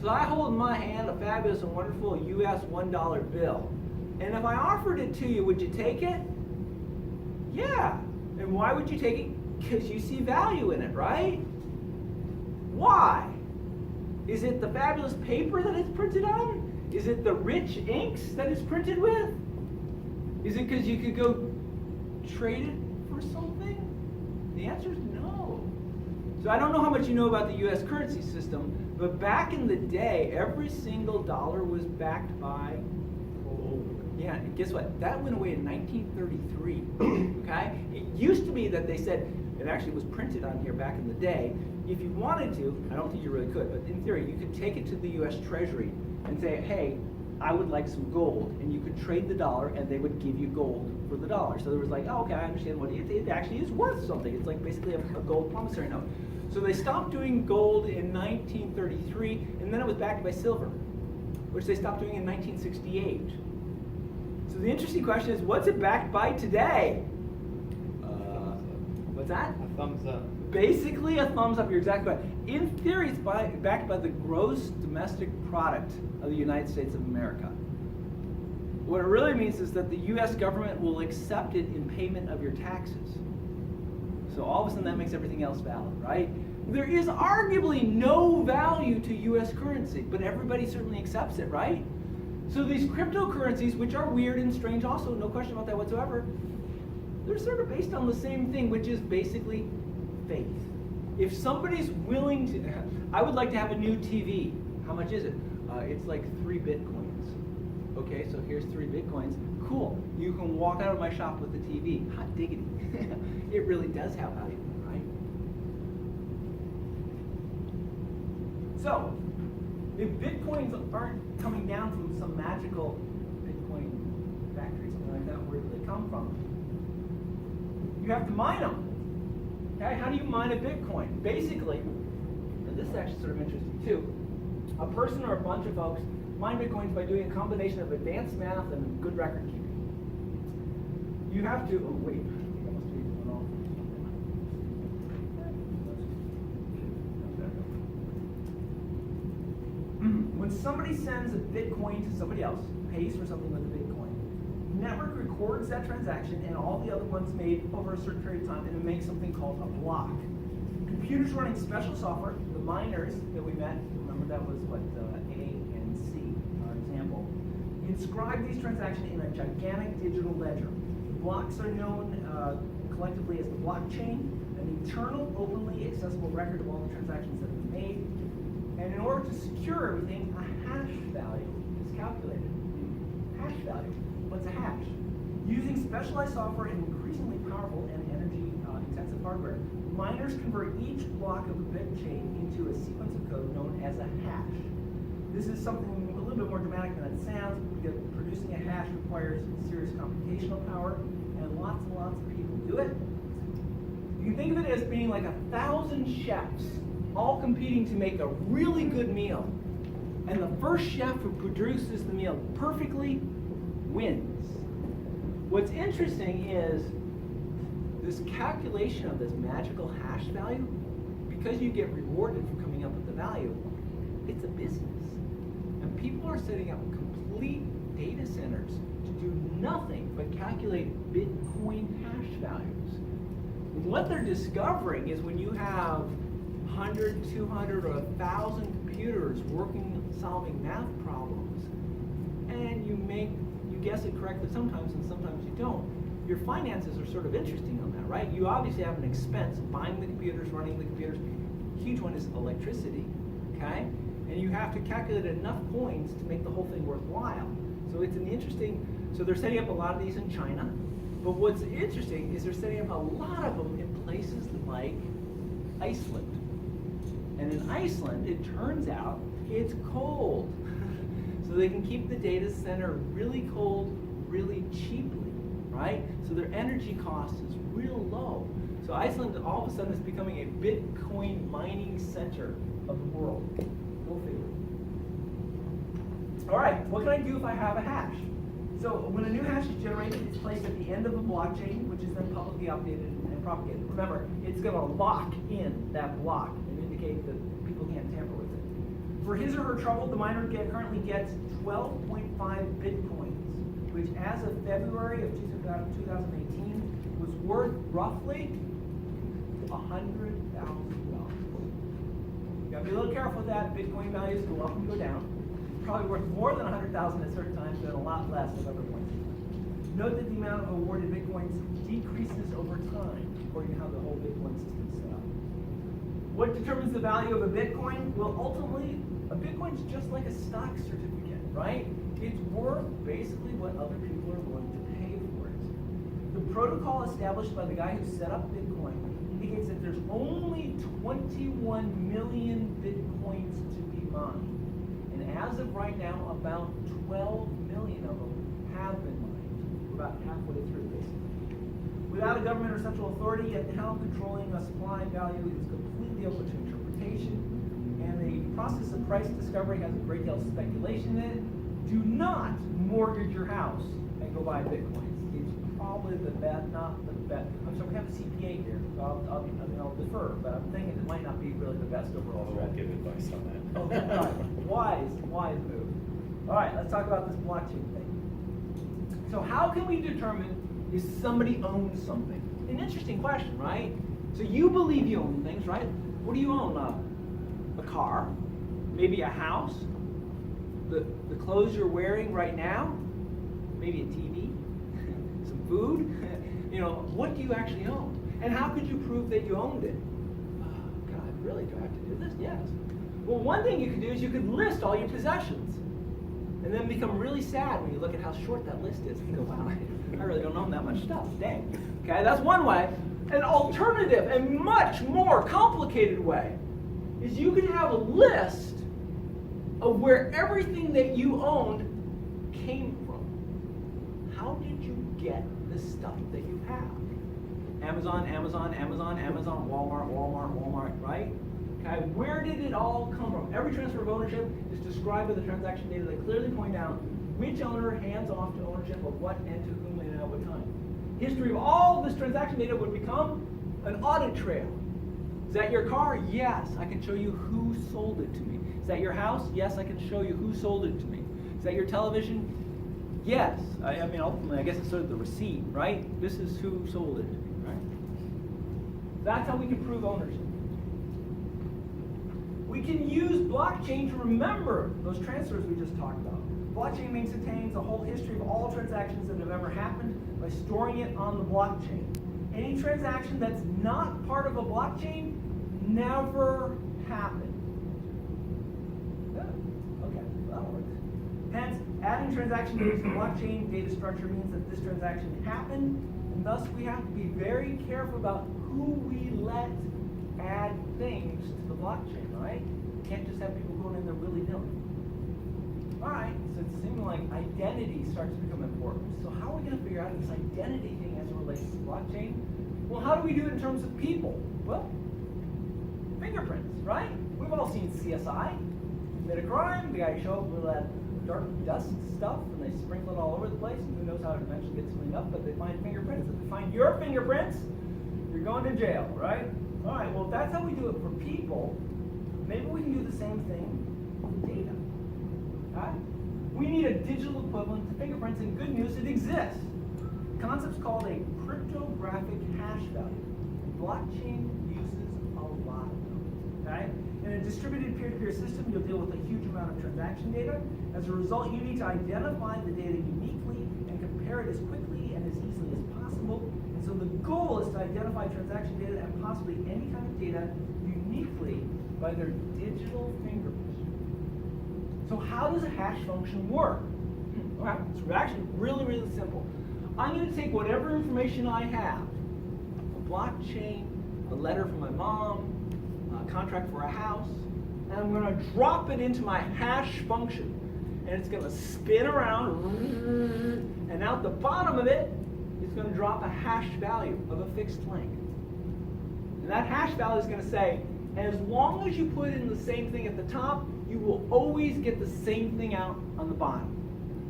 So I hold in my hand a fabulous and wonderful US $1 bill. And if I offered it to you, would you take it? Yeah. And why would you take it? Because you see value in it, right? Why? Is it the fabulous paper that it's printed on? Is it the rich inks that it's printed with? Is it because you could go trade it for something? The answer is no. So I don't know how much you know about the US currency system, but back in the day, every single dollar was backed by gold. Yeah, and guess what? That went away in 1933, okay? It used to be that they said, it actually was printed on here back in the day, if you wanted to, I don't think you really could, but in theory, you could take it to the US Treasury and say, hey, I would like some gold, and you could trade the dollar, and they would give you gold for the dollar. So there was like, oh, okay, I understand what it actually is worth something. It's like basically a gold promissory note. So they stopped doing gold in 1933, and then it was backed by silver, which they stopped doing in 1968. So the interesting question is, what's it backed by today? What's that? A thumbs up. Basically a thumbs up, you're exactly right. In theory, it's backed by the gross domestic product of the United States of America. What it really means is that the US government will accept it in payment of your taxes. So all of a sudden that makes everything else valid, right? There is arguably no value to US currency, but everybody certainly accepts it, right? So these cryptocurrencies, which are weird and strange also, no question about that whatsoever, they're sort of based on the same thing, which is basically faith. If somebody's willing to, I would like to have a new TV. How much is it? It's like 3 Bitcoins. Okay, so here's 3 Bitcoins. Cool. You can walk out of my shop with the TV. Hot diggity. It really does have value, right? So, if Bitcoins aren't coming down from some magical Bitcoin factory, something like that, where do they come from? You have to mine them. Okay, how do you mine a Bitcoin? Basically, this is actually sort of interesting too. A person or a bunch of folks mine Bitcoins by doing a combination of advanced math and good record keeping. You have to, oh wait, I think I must be going off. When somebody sends a Bitcoin to somebody else, pays for something with a Bitcoin, network records that transaction and all the other ones made over a certain period of time, and it makes something called a block. Computers running special software, the miners that we met, remember that was what, A and C, our example, inscribe these transactions in a gigantic digital ledger. The blocks are known collectively as the blockchain, an eternal, openly accessible record of all the transactions that have been made. And in order to secure everything, a hash value is calculated. Hash value. What's a hash? Using specialized software and increasingly powerful and energy-intensive hardware, miners convert each block of a bit chain into a sequence of code known as a hash. This is something a little bit more dramatic than it sounds, because producing a hash requires serious computational power, and lots of people do it. You can think of it as being like 1,000 chefs all competing to make a really good meal. And the first chef who produces the meal perfectly wins. What's interesting is this calculation of this magical hash value, because you get rewarded for coming up with the value, it's a business. And people are setting up complete data centers to do nothing but calculate Bitcoin hash values. And what they're discovering is when you have 100, 200, or 1,000 computers working, solving math problems, and you guess it correctly sometimes and sometimes you don't, your finances are sort of interesting on that, right? You obviously have an expense buying the computers, running the computers. A huge one is electricity, okay? And you have to calculate enough coins to make the whole thing worthwhile. So it's an interesting, so they're setting up a lot of these in China, but what's interesting is they're setting up a lot of them in places like Iceland. And in Iceland, it turns out it's cold. So they can keep the data center really cold, really cheaply, right? So their energy cost is real low. So Iceland all of a sudden is becoming a Bitcoin mining center of the world. Go figure. All right, what can I do if I have a hash? So when a new hash is generated, it's placed at the end of a blockchain, which is then publicly updated and propagated. Remember, it's going to lock in that block and indicate that people can't tamper with it. For his or her trouble, the miner currently gets 12.5 Bitcoins, which as of February of 2018 was worth roughly $100,000. You gotta be a little careful with that. Bitcoin values go up and go down. Probably worth more than $100,000 at certain times, and a lot less at other points. Note that the amount of awarded Bitcoins decreases over time, according to how the whole Bitcoin system is set up. What determines the value of a Bitcoin? Well, ultimately, a Bitcoin's just like a stock certificate, right? It's worth basically what other people are willing to pay for it. The protocol established by the guy who set up Bitcoin indicates that there's only 21 million Bitcoins to be mined. And as of right now, about 12 million of them have been mined. We're about halfway through, basically. Without a government or central authority at the helm controlling a supply and value is completely open to interpretation. And the process of price discovery has a great deal of speculation in it. Do not mortgage your house and go buy Bitcoins. It's probably the best, not the best. I'm sorry, we have a CPA here, so I'll defer, but I'm thinking it might not be really the best overall I won't give advice on that. Okay, all right. Wise move. All right, let's talk about this blockchain thing. So how can we determine if somebody owns something? An interesting question, right? So you believe you own things, right? What do you own? A car, maybe a house, the clothes you're wearing right now, maybe a TV, some food. You know, what do you actually own? And how could you prove that you owned it? Oh, God, really? Do I have to do this? Yes. Well, one thing you could do is you could list all your possessions, and then become really sad when you look at how short that list is and go, wow, I really don't own that much stuff. Dang. Okay, that's one way. An alternative and much more complicated way is you can have a list of where everything that you owned came from. How did you get the stuff that you have? Amazon, Walmart, right? Okay, where did it all come from? Every transfer of ownership is described by the transaction data that clearly point out which owner hands off to ownership of what and to whom and at what time. History of all this transaction data would become an audit trail. Is that your car? Yes, I can show you who sold it to me. Is that your house? Yes, I can show you who sold it to me. Is that your television? Yes. I mean, ultimately, I guess it's sort of the receipt, right? This is who sold it to me, right? That's how we can prove ownership. We can use blockchain to remember those transfers we just talked about. Blockchain maintains a whole history of all transactions that have ever happened by storing it on the blockchain. Any transaction that's not part of a blockchain never happened. Good. Okay, that works. Hence, adding transaction data to the blockchain data structure means that this transaction happened, and thus we have to be very careful about who we let add things to the blockchain, right? You can't just have people going in there willy-nilly. All right, so it's seeming like identity starts to become important. So how are we going to figure out this identity thing as it relates to blockchain? Well, how do we do it in terms of people? Well, fingerprints, right? We've all seen CSI. Commit a crime, the guy show up with that dark dust stuff, and they sprinkle it all over the place, and who knows how it eventually gets cleaned up, but they find fingerprints. If they find your fingerprints, you're going to jail, right? All right, well, if that's how we do it for people, maybe we can do the same thing with data. Okay? We need a digital equivalent to fingerprints, and good news, it exists. The concept's called a cryptographic hash value. Blockchain uses a lot of them. Okay? In a distributed peer-to-peer system, you'll deal with a huge amount of transaction data. As a result, you need to identify the data uniquely and compare it as quickly and as easily as possible. And so the goal is to identify transaction data and possibly any kind of data uniquely by their digital fingerprint. So how does a hash function work? Okay, it's actually really, really simple. I'm going to take whatever information I have, a blockchain, a letter from my mom, a contract for a house, and I'm going to drop it into my hash function. And it's going to spin around, and out the bottom of it, it's going to drop a hash value of a fixed length. And that hash value is going to say, as long as you put in the same thing at the top, you will always get the same thing out on the bottom.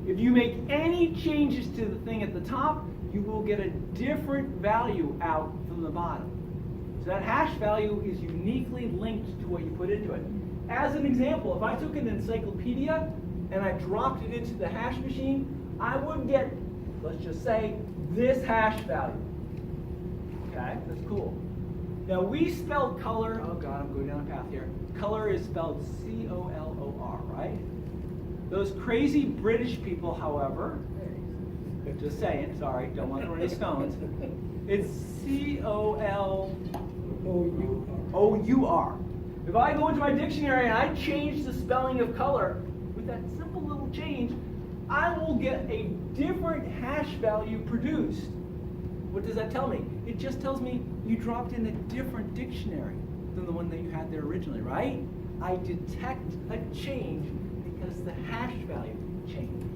If you make any changes to the thing at the top, you will get a different value out from the bottom. So that hash value is uniquely linked to what you put into it. As an example, if I took an encyclopedia and I dropped it into the hash machine, I would get, let's just say, this hash value. Okay, that's cool. Now we spell color, oh God, I'm going down a path here. Color is spelled C-O-L-O-R, right? Those crazy British people, however, just saying, sorry, don't want to throw any stones. It's C-O-L-O-U-R. If I go into my dictionary and I change the spelling of color, with that simple little change, I will get a different hash value produced. What does that tell me? It just tells me you dropped in a different dictionary than the one that you had there originally, right? I detect a change because the hash value changed.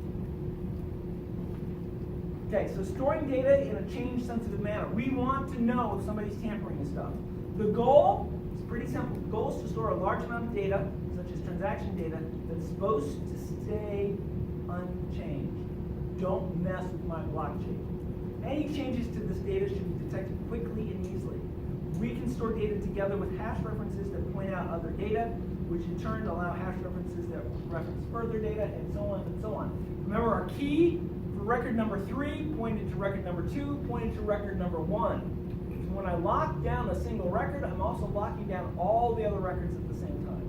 Okay, so storing data in a change-sensitive manner. We want to know if somebody's tampering with stuff. The goal is pretty simple. The goal is to store a large amount of data, such as transaction data, that's supposed to stay unchanged. Don't mess with my blockchain. Any changes to this data should be detected quickly and easily. We can store data together with hash references that point out other data, which in turn allow hash references that reference further data, and so on and so on. Remember, our key for record number 3 pointed to record number 2, pointed to record number 1. So when I lock down a single record, I'm also locking down all the other records at the same time.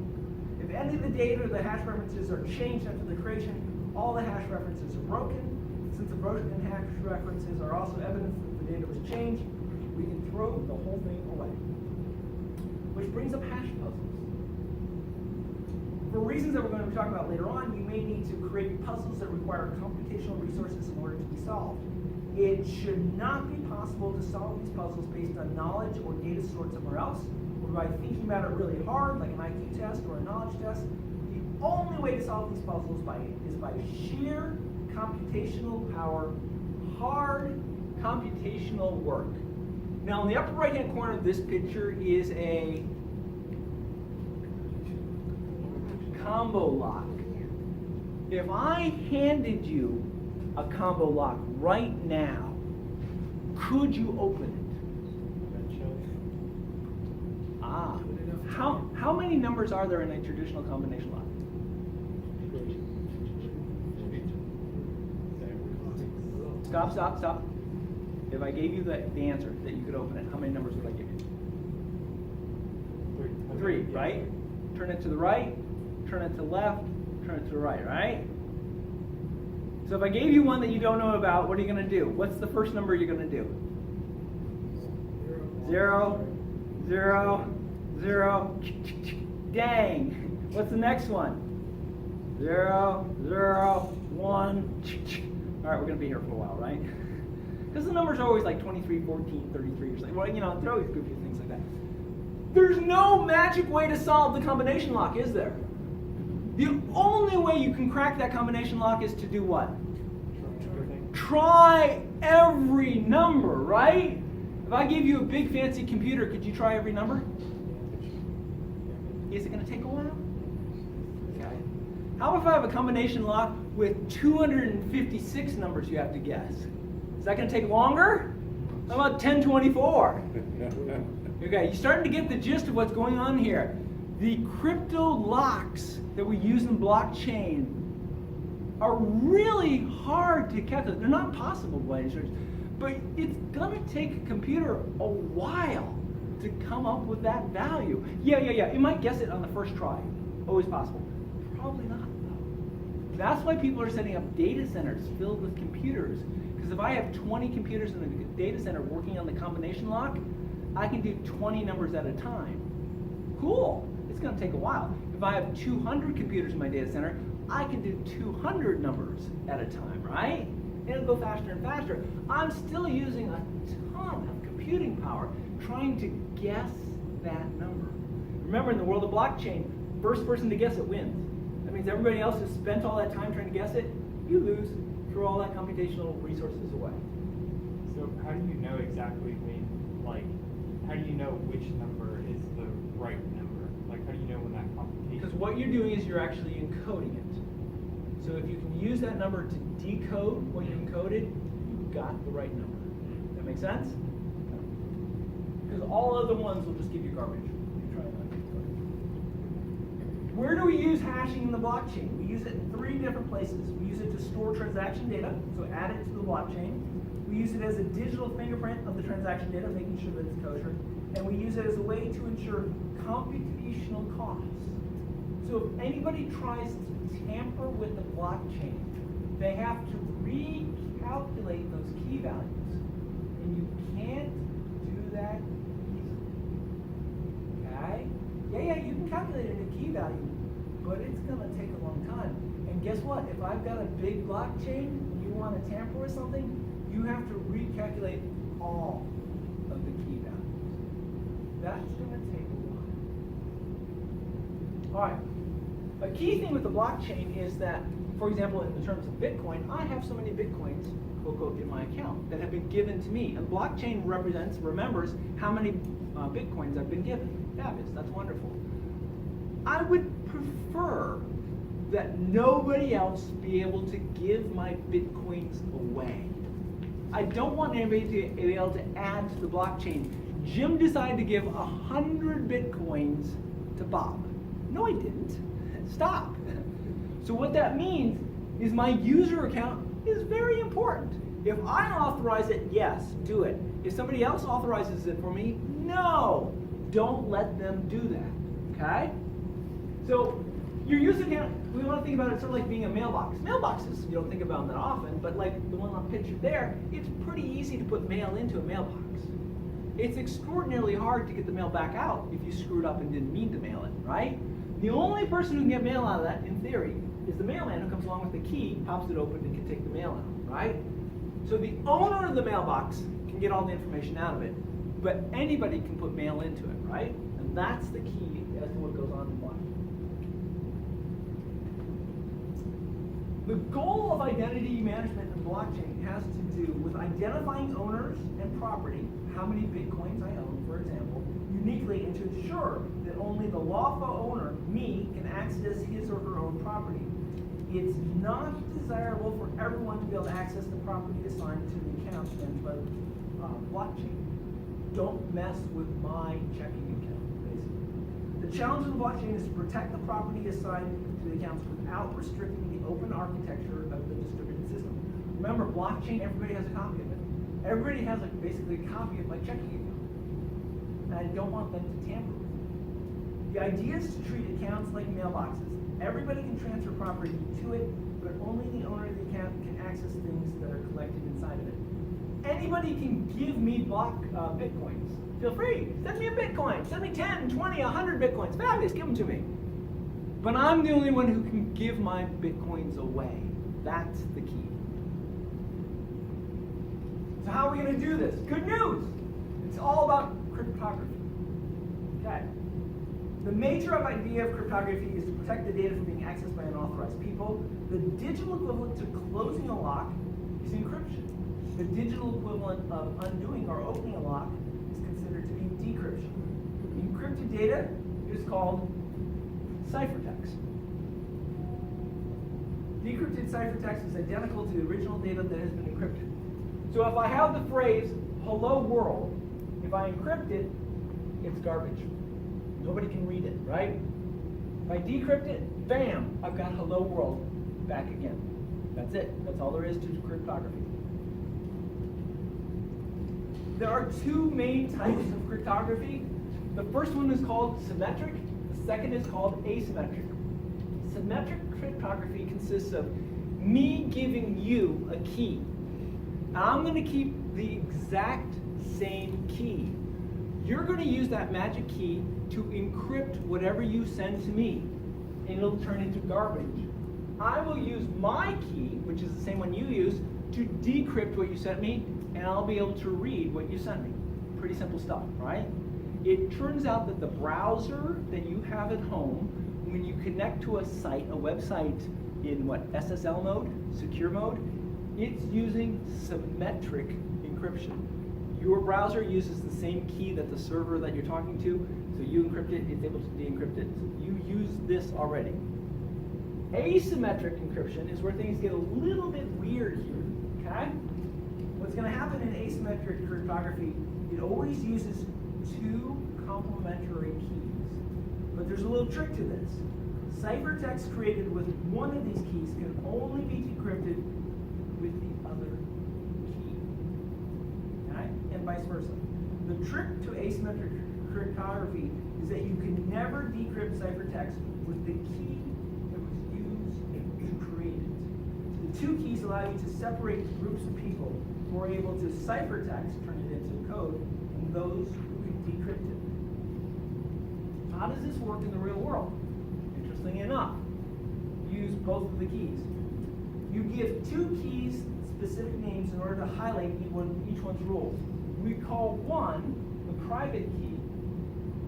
If any of the data or the hash references are changed after the creation, all the hash references are broken. Since the broken hash references are also evidence that the data was changed, we can throw the whole thing away. Which brings up hash puzzles. For reasons that we're going to be talking about later on, you may need to create puzzles that require computational resources in order to be solved. It should not be possible to solve these puzzles based on knowledge or data stored somewhere else, or by thinking about it really hard, like an IQ test or a knowledge test. The only way to solve these puzzles is by sheer computational power, hard computational work. Now, in the upper right-hand corner of this picture is a combo lock. If I handed you a combo lock right now, could you open it? Eventually. Ah. How many numbers are there in a traditional combination lock? Stop. If I gave you the answer that you could open it, how many numbers would I give you? 3, right? Turn it to the right, turn it to the left, turn it to the right? So if I gave you one that you don't know about, what are you going to do? What's the first number you're going to do? 0, 0, 0. Dang. What's the next one? 0, 0, 1. All right, we're going to be here for a while, right? Because the numbers are always like 23, 14, 33 or something. Well, you know, they're always goofy things like that. There's no magic way to solve the combination lock, is there? The only way you can crack that combination lock is to do what? Try every number, right? If I gave you a big fancy computer, could you try every number? Is it going to take a while? Okay. How if I have a combination lock with 256 numbers you have to guess? Is that going to take longer? How about 1024? Okay, you're starting to get the gist of what's going on here. The crypto locks that we use in blockchain are really hard to calculate. They're not possible by any stretch, but it's going to take a computer a while to come up with that value. Yeah. You might guess it on the first try. Always possible. Probably not, though. That's why people are setting up data centers filled with computers. Because if I have 20 computers in a data center working on the combination lock, I can do 20 numbers at a time. Cool. It's going to take a while. If I have 200 computers in my data center, I can do 200 numbers at a time, right? It'll go faster and faster. I'm still using a ton of computing power trying to guess that number. Remember, in the world of blockchain, first person to guess it wins. That means everybody else has spent all that time trying to guess it, you lose, throw all that computational resources away. So how do you know exactly how do you know which number is the right number? Like, how do you know when that computation? Because what you're doing is you're actually encoding it. So if you can use that number to decode what you encoded, you've got the right number. That make sense? Because all other ones will just give you garbage. You try not to decode it. Where do we use hashing in the blockchain? We use it in 3 different places. We use it to store transaction data, so add it to the blockchain. We use it as a digital fingerprint of the transaction data, making sure that it's kosher. And we use it as a way to ensure computational costs. So if anybody tries to tamper with the blockchain, they have to recalculate those key values. And you can't do that easily. Okay? Yeah, you can calculate a key value, but it's going to take a long time. And guess what? If I've got a big blockchain, you want to tamper with something, you have to recalculate all of the key values. That's going to take a while. All right. A key thing with the blockchain is that, for example, in the terms of Bitcoin, I have so many Bitcoins, quote, quote, in my account that have been given to me. And blockchain remembers how many Bitcoins I've been given. Fabulous. That's wonderful. I would prefer that nobody else be able to give my Bitcoins away. I don't want anybody to be able to add to the blockchain. Jim decided to give 100 Bitcoins to Bob. No, I didn't. Stop. So what that means is my user account is very important. If I authorize it, yes, do it. If somebody else authorizes it for me, no. Don't let them do that. Okay? So your user account, we want to think about it sort of like being a mailbox. Mailboxes, you don't think about them that often, but like the one on picture there, it's pretty easy to put mail into a mailbox. It's extraordinarily hard to get the mail back out if you screwed up and didn't mean to mail it, right? The only person who can get mail out of that, in theory, is the mailman who comes along with the key, pops it open, and can take the mail out, right? So the owner of the mailbox can get all the information out of it, but anybody can put mail into it, right? And that's the key as to what goes on in blockchain. The goal of identity management in blockchain has to do with identifying owners and property, how many bitcoins I own, for example, uniquely, and to ensure that only the lawful owner, me, can access his or her own property. It's not desirable for everyone to be able to access the property assigned to the account managed by blockchain. Don't mess with my checking account, basically. The challenge of the blockchain is to protect the property assigned to the accounts without restricting the open architecture of the distributed system. Remember, blockchain, everybody has a copy of it. Everybody has basically a copy of my checking account. And I don't want them to tamper with it. The idea is to treat accounts like mailboxes. Everybody can transfer property to it, but only the owner of the account can access things that are collected inside of it. Anybody can give me bitcoins. Feel free, send me a bitcoin. Send me 10, 20, 100 bitcoins. Fabulous, give them to me. But I'm the only one who can give my bitcoins away. That's the key. So how are we going to do this? Good news! It's all about cryptography. Okay. The major idea of cryptography is to protect the data from being accessed by unauthorized people. The digital equivalent to closing a lock is encryption. The digital equivalent of undoing or opening a lock is considered to be decryption. Encrypted data is called ciphertext. Decrypted ciphertext is identical to the original data that has been encrypted. So if I have the phrase, hello world, if I encrypt it, it's garbage. Nobody can read it, right? If I decrypt it, bam, I've got hello world back again. That's it. That's all there is to cryptography. There are two main types of cryptography. The first one is called symmetric. The second is called asymmetric. Symmetric cryptography consists of me giving you a key. I'm going to keep the exact same key. You're going to use that magic key to encrypt whatever you send to me, and it'll turn into garbage. I will use my key, which is the same one you use, to decrypt what you sent me, and I'll be able to read what you sent me. Pretty simple stuff, right? It turns out that the browser that you have at home, when you connect to a site, a website in SSL mode, secure mode, it's using symmetric encryption. Your browser uses the same key that the server that you're talking to, so you encrypt it, it's able to de-encrypt it. So you use this already. Asymmetric encryption is where things get a little bit weird here, okay? What's going to happen in asymmetric cryptography, it always uses two complementary keys. But there's a little trick to this. Ciphertext created with one of these keys can only be decrypted with the other key. Okay? And vice versa. The trick to asymmetric cryptography is that you can never decrypt ciphertext with the key that was used to create it. The two keys allow you to separate groups of people who are able to ciphertext, turn it into code, and those who can decrypt it. How does this work in the real world? Interesting enough, use both of the keys. You give two keys specific names in order to highlight each one's rules. We call one the private key,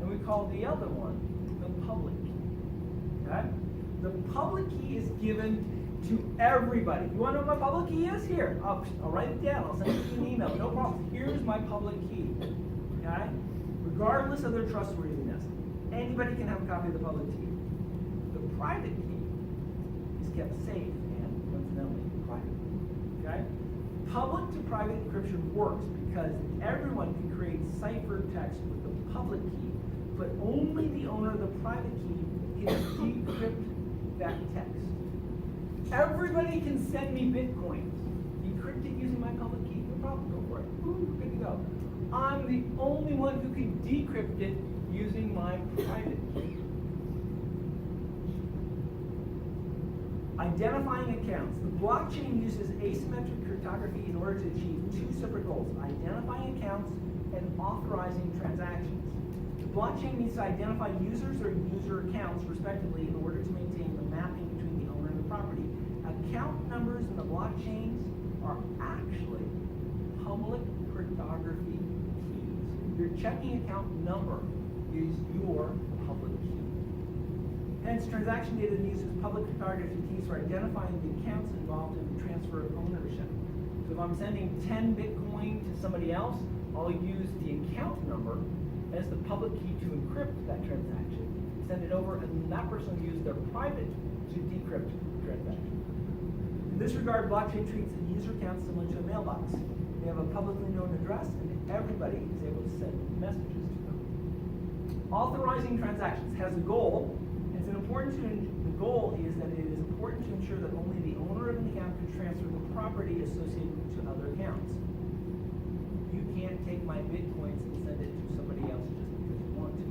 and we call the other one the public key. Okay? The public key is given to everybody. You want to know what my public key is? Here, I'll write it down. I'll send it to you an email. No problem. Here's my public key. Okay? Regardless of their trustworthiness, anybody can have a copy of the public key. The private key is kept safe and coincidentally private. Okay? Public to private encryption works because everyone can create ciphertext with the public key, but only the owner of the private key can decrypt that text. Everybody can send me bitcoins. Decrypt it using my public key. No problem. Go for it. Ooh, good to go. I'm the only one who can decrypt it using my private key. Identifying accounts. The blockchain uses asymmetric cryptography in order to achieve two separate goals: identifying accounts and authorizing transactions. The blockchain needs to identify users or user accounts, respectively, in order to maintain the mapping between the owner and the property. Account numbers in the blockchains are actually public cryptography keys. Your checking account number is your public key. Hence, transaction data uses public cryptography keys for identifying the accounts involved in the transfer of ownership. So if I'm sending 10 Bitcoin to somebody else, I'll use the account number as the public key to encrypt that transaction, send it over, and then that person will use their private to decrypt the transaction. In this regard, blockchain treats a user account similar to a mailbox. They have a publicly known address, and everybody is able to send messages to them. Authorizing transactions has a goal. The goal is that it is important to ensure that only the owner of an account can transfer the property associated to other accounts. You can't take my Bitcoins and send it to somebody else just because you want to.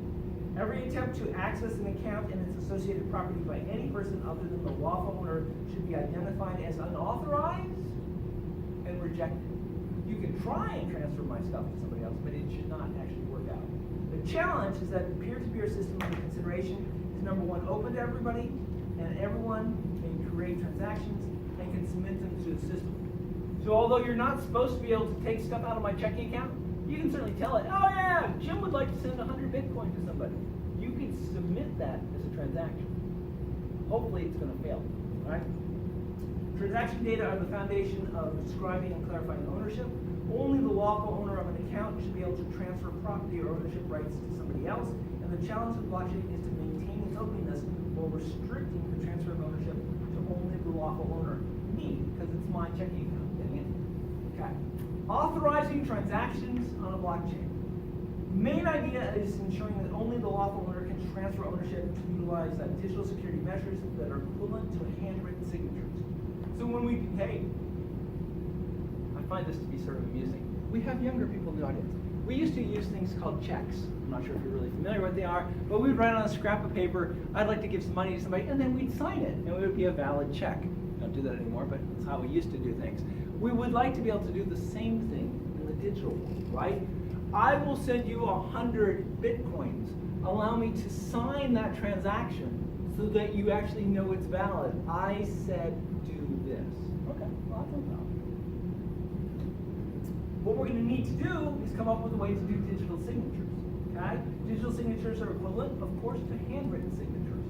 Every attempt to access an account and its associated property by any person other than the lawful owner should be identified as unauthorized and rejected. You can try and transfer my stuff to somebody else, but it should not actually work out. The challenge is that the peer-to-peer system under consideration is number one, open to everybody, and everyone can create transactions and can submit them to the system. So although you're not supposed to be able to take stuff out of my checking account, you can certainly tell it, oh yeah, Jim would like to send 100 Bitcoin to somebody. You can submit that as a transaction. Hopefully it's going to fail, right? Transaction data are the foundation of describing and clarifying ownership. Only the lawful owner of an account should be able to transfer property or ownership rights to somebody else, and the challenge of blockchain is to maintain its openness while restricting the transfer of ownership to only the lawful owner, me, because it's my checking account. Getting it? Okay. Authorizing transactions on a blockchain. The main idea is ensuring that only the lawful owner can transfer ownership to utilize digital security measures that are equivalent to handwritten signatures. So when we, hey, I find this to be sort of amusing. We have younger people in the audience. We used to use things called checks. I'm not sure if you're really familiar with what they are, but we'd write on a scrap of paper, I'd like to give some money to somebody, and then we'd sign it, and it would be a valid check. We don't do that anymore, but that's how we used to do things. We would like to be able to do the same thing in the digital world, right? I will send you 100 Bitcoins. Allow me to sign that transaction so that you actually know it's valid. I said do this. Okay, well, that's valid. What we're going to need to do is come up with a way to do digital signatures. Okay? Digital signatures are equivalent, of course, to handwritten signatures.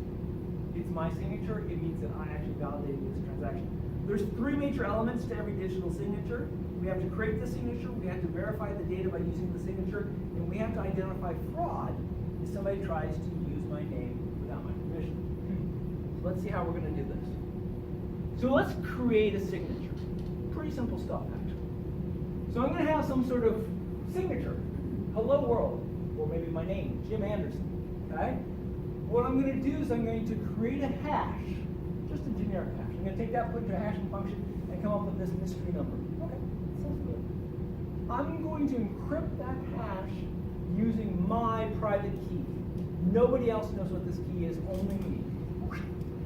It's my signature. It means that I actually validated this transaction. There's three major elements to every digital signature. We have to create the signature, we have to verify the data by using the signature, and we have to identify fraud if somebody tries to use my name without my permission. So let's see how we're going to do this. So let's create a signature. Pretty simple stuff, actually. So I'm going to have some sort of signature. Hello world, or maybe my name, Jim Anderson. Okay? What I'm going to do is I'm going to create a hash, just a generic hash. I'm going to take that, put it into a hashing function, and come up with this mystery number. Okay, sounds good. I'm going to encrypt that hash using my private key. Nobody else knows what this key is, only me.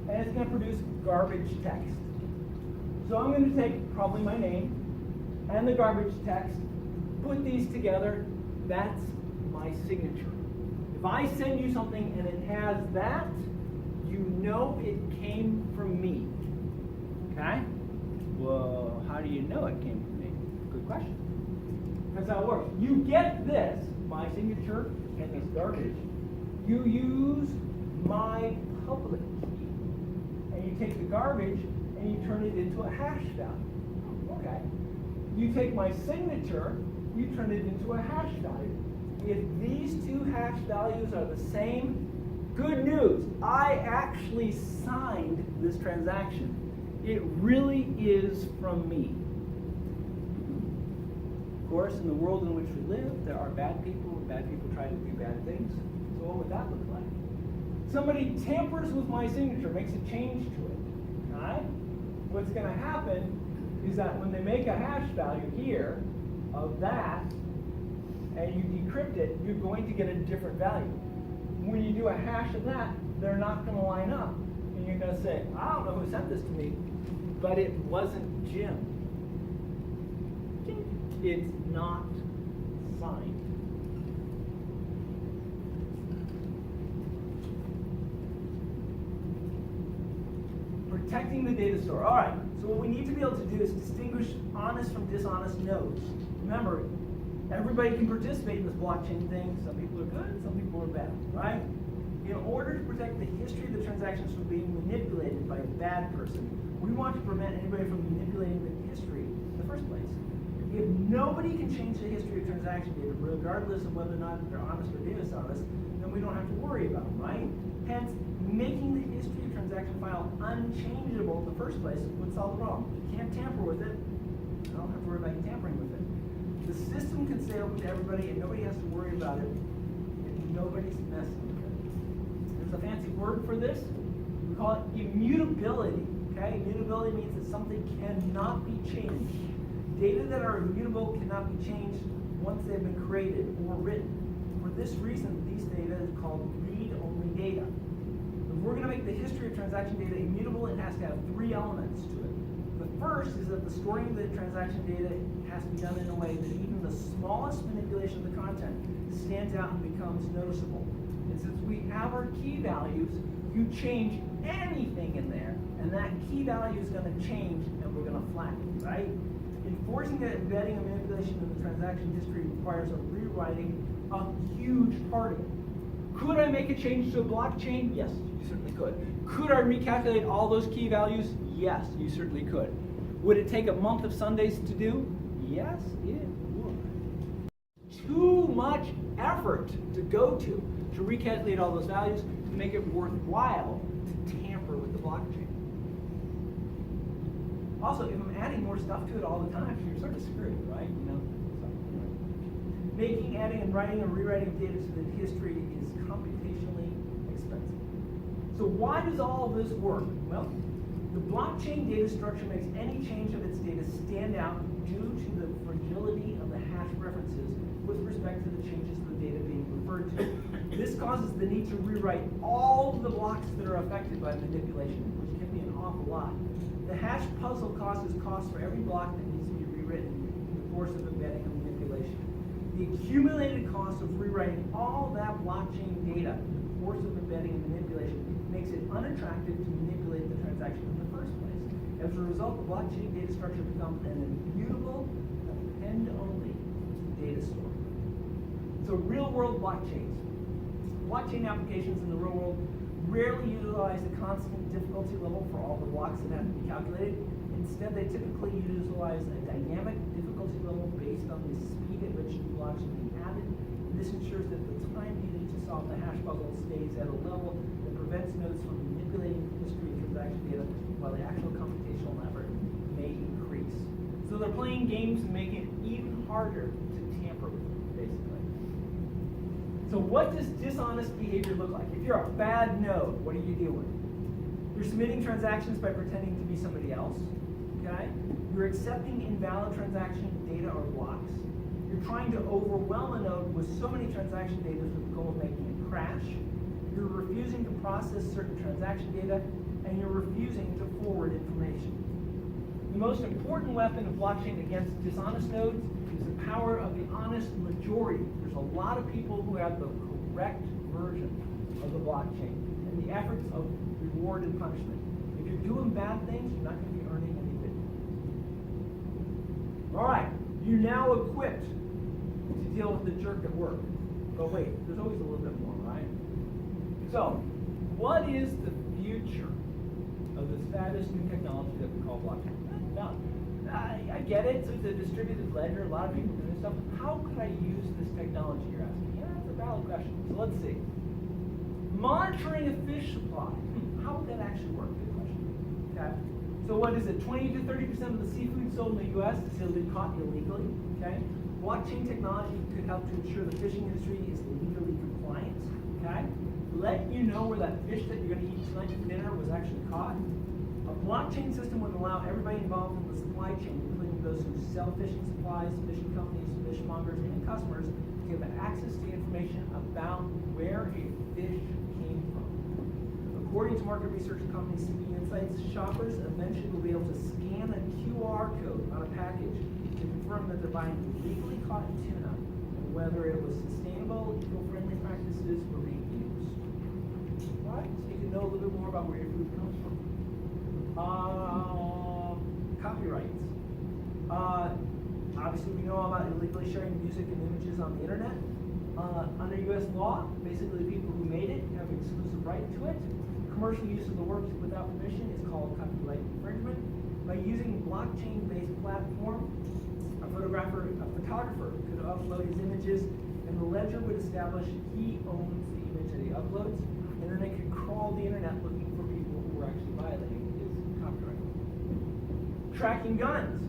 And it's going to produce garbage text. So I'm going to take probably my name and the garbage text, put these together, that's my signature. If I send you something and it has that, you know it came from me. Okay? Well, how do you know it came from me? Good question. That's how it works. You get this, my signature and this garbage. You use my public key. And you take the garbage and you turn it into a hash value. Okay. You take my signature, you turn it into a hash value. If these two hash values are the same, good news, I actually signed this transaction. It really is from me. Of course, in the world in which we live, there are bad people, and bad people try to do bad things. So what would that look like? Somebody tampers with my signature, makes a change to it. Right? What's going to happen is that when they make a hash value here of that, and you decrypt it, you're going to get a different value. When you do a hash of that, they're not going to line up. And you're going to say, I don't know who sent this to me, but it wasn't Jim. It's not signed. Protecting the data store. All right, so what we need to be able to do is distinguish honest from dishonest nodes. Remember, everybody can participate in this blockchain thing. Some people are good, some people are bad, right? In order to protect the history of the transactions from being manipulated by a bad person, we want to prevent anybody from manipulating the history. The first place. If nobody can change the history of transaction data, regardless of whether or not they're honest or dishonest, then we don't have to worry about them, right? Hence, making the history of transaction file unchangeable in the first place would solve the problem. You can't tamper with it. I don't have to worry about you tampering with it. The system can stay open to everybody and nobody has to worry about it if nobody's messing with it. There's a fancy word for this. We call it immutability. Okay? Immutability means that something cannot be changed. Data that are immutable cannot be changed once they've been created or written. For this reason, these data is called read-only data. If we're going to make the history of transaction data immutable, it has to have three elements to it. The first is that the storing of the transaction data has to be done in a way that even the smallest manipulation of the content stands out and becomes noticeable. And since we have our key values, you change anything in there, and that key value is going to change, and we're going to flag it, right? Enforcing that embedding of manipulation in the transaction history requires a rewriting a huge part of it. Could I make a change to a blockchain? Yes, you certainly could. Could I recalculate all those key values? Yes, you certainly could. Would it take a month of Sundays to do? Yes, it would. Too much effort to go to recalculate all those values to make it worthwhile to tamper with the blockchain. Also, if I'm adding more stuff to it all the time, you're sort of screwed, right? You know. So, anyway. Making, adding, and writing and rewriting data to the history is computationally expensive. So why does all of this work? Well, the blockchain data structure makes any change of its data stand out due to the fragility of the hash references with respect to the changes to the data being referred to. This causes the need to rewrite all of the blocks that are affected by manipulation, which can be an awful lot. The hash puzzle causes costs for every block that needs to be rewritten in the course of embedding and manipulation. The accumulated cost of rewriting all that blockchain data in the course of embedding and manipulation makes it unattractive to manipulate the transaction in the first place. As a result, the blockchain data structure becomes an immutable, append-only data store. So real-world blockchains. Blockchain applications in the real world rarely utilize a constant difficulty level for all the blocks that have to be calculated. Instead, they typically utilize a dynamic difficulty level based on the speed at which new blocks are being added. And this ensures that the time needed to solve the hash puzzle stays at a level that prevents nodes from manipulating the history of transaction data while the actual computational effort may increase. So they're playing games and making it even harder to tamper with, basically. So what does dishonest behavior look like? If you're a bad node, what are you doing? You're submitting transactions by pretending to be somebody else, okay? You're accepting invalid transaction data or blocks. You're trying to overwhelm a node with so many transaction data with the goal of making it crash. You're refusing to process certain transaction data, and you're refusing to forward information. The most important weapon of blockchain against dishonest nodes is the power of the honest majority. There's a lot of people who have the correct version of the blockchain and the efforts of reward and punishment. If you're doing bad things, you're not going to be earning any dividends. All right, you're now equipped to deal with the jerk at work. But wait, there's always a little bit more, right? So, what is the future of this fabulous new technology that we call blockchain? Now, I get it, so it's a distributed ledger, a lot of people do this stuff. How could I use this technology, you're asking? Yeah, that's a valid question. So let's see. Monitoring a fish supply. How would that actually work? Good question. Okay. So what is it? 20 to 30% of the seafood sold in the U.S. is caught illegally. Okay. Blockchain technology could help to ensure the fishing industry is legally compliant. Okay. Let you know where that fish that you're going to eat tonight for dinner was actually caught. A blockchain system would allow everybody involved in the supply chain, including those who sell fishing supplies, fishing companies, fishmongers, and customers, to give access to information about where a fish came from. According to market research company CB Insights, shoppers eventually will be able to scan a QR code on a package to confirm that they're buying legally caught tuna and whether it was sustainable, eco-friendly practices were being used. Right? So you can know a little bit more about where your food comes from. Copyrights. Obviously, we know about illegally sharing music and images on the internet. Under U.S. law, basically the people who made it have exclusive right to it. Commercial use of the works without permission is called copyright infringement. By using blockchain-based platform, a photographer, a photographer could upload his images, and the ledger would establish he owns the image that he uploads, and then it could crawl the internet looking for people who were actually violating his copyright. Tracking guns.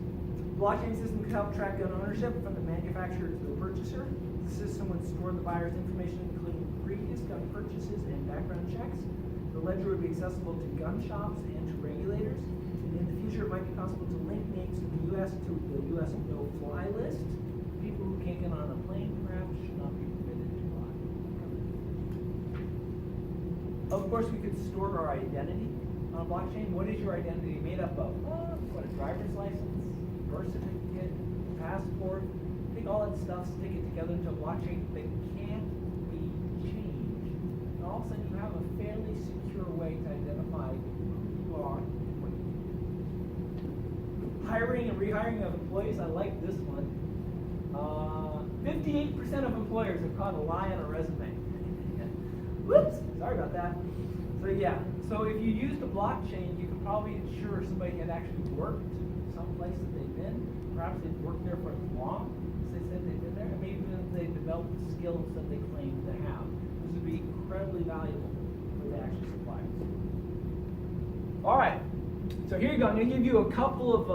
Blockchain system could help track gun ownership from the manufacturer to the purchaser. The system would store the buyer's information, including previous gun purchases and background checks. The ledger would be accessible to gun shops and to regulators. And in the future, it might be possible to link names to the U.S. no-fly list. People who can't get on a plane, perhaps, should not be permitted to fly. Of course, we could store our identity on a blockchain. What is your identity made up of? What, a driver's license, birth certificate, passport? Take all that stuff, stick it together into a blockchain that can't be changed. And all of a sudden, you have a fairly secure way to identify who you are and what you do. Hiring and rehiring of employees. I like this one. 58% of employers have caught a lie on a resume. Whoops, sorry about that. So yeah, so if you used a blockchain, you could probably ensure somebody had actually worked someplace that they've been. Perhaps they've worked there for as long as they said they've been there, and maybe even they developed the skills that they claim to have. This would be incredibly valuable for the actual suppliers. All right, so here you go. I'm going to give you a couple of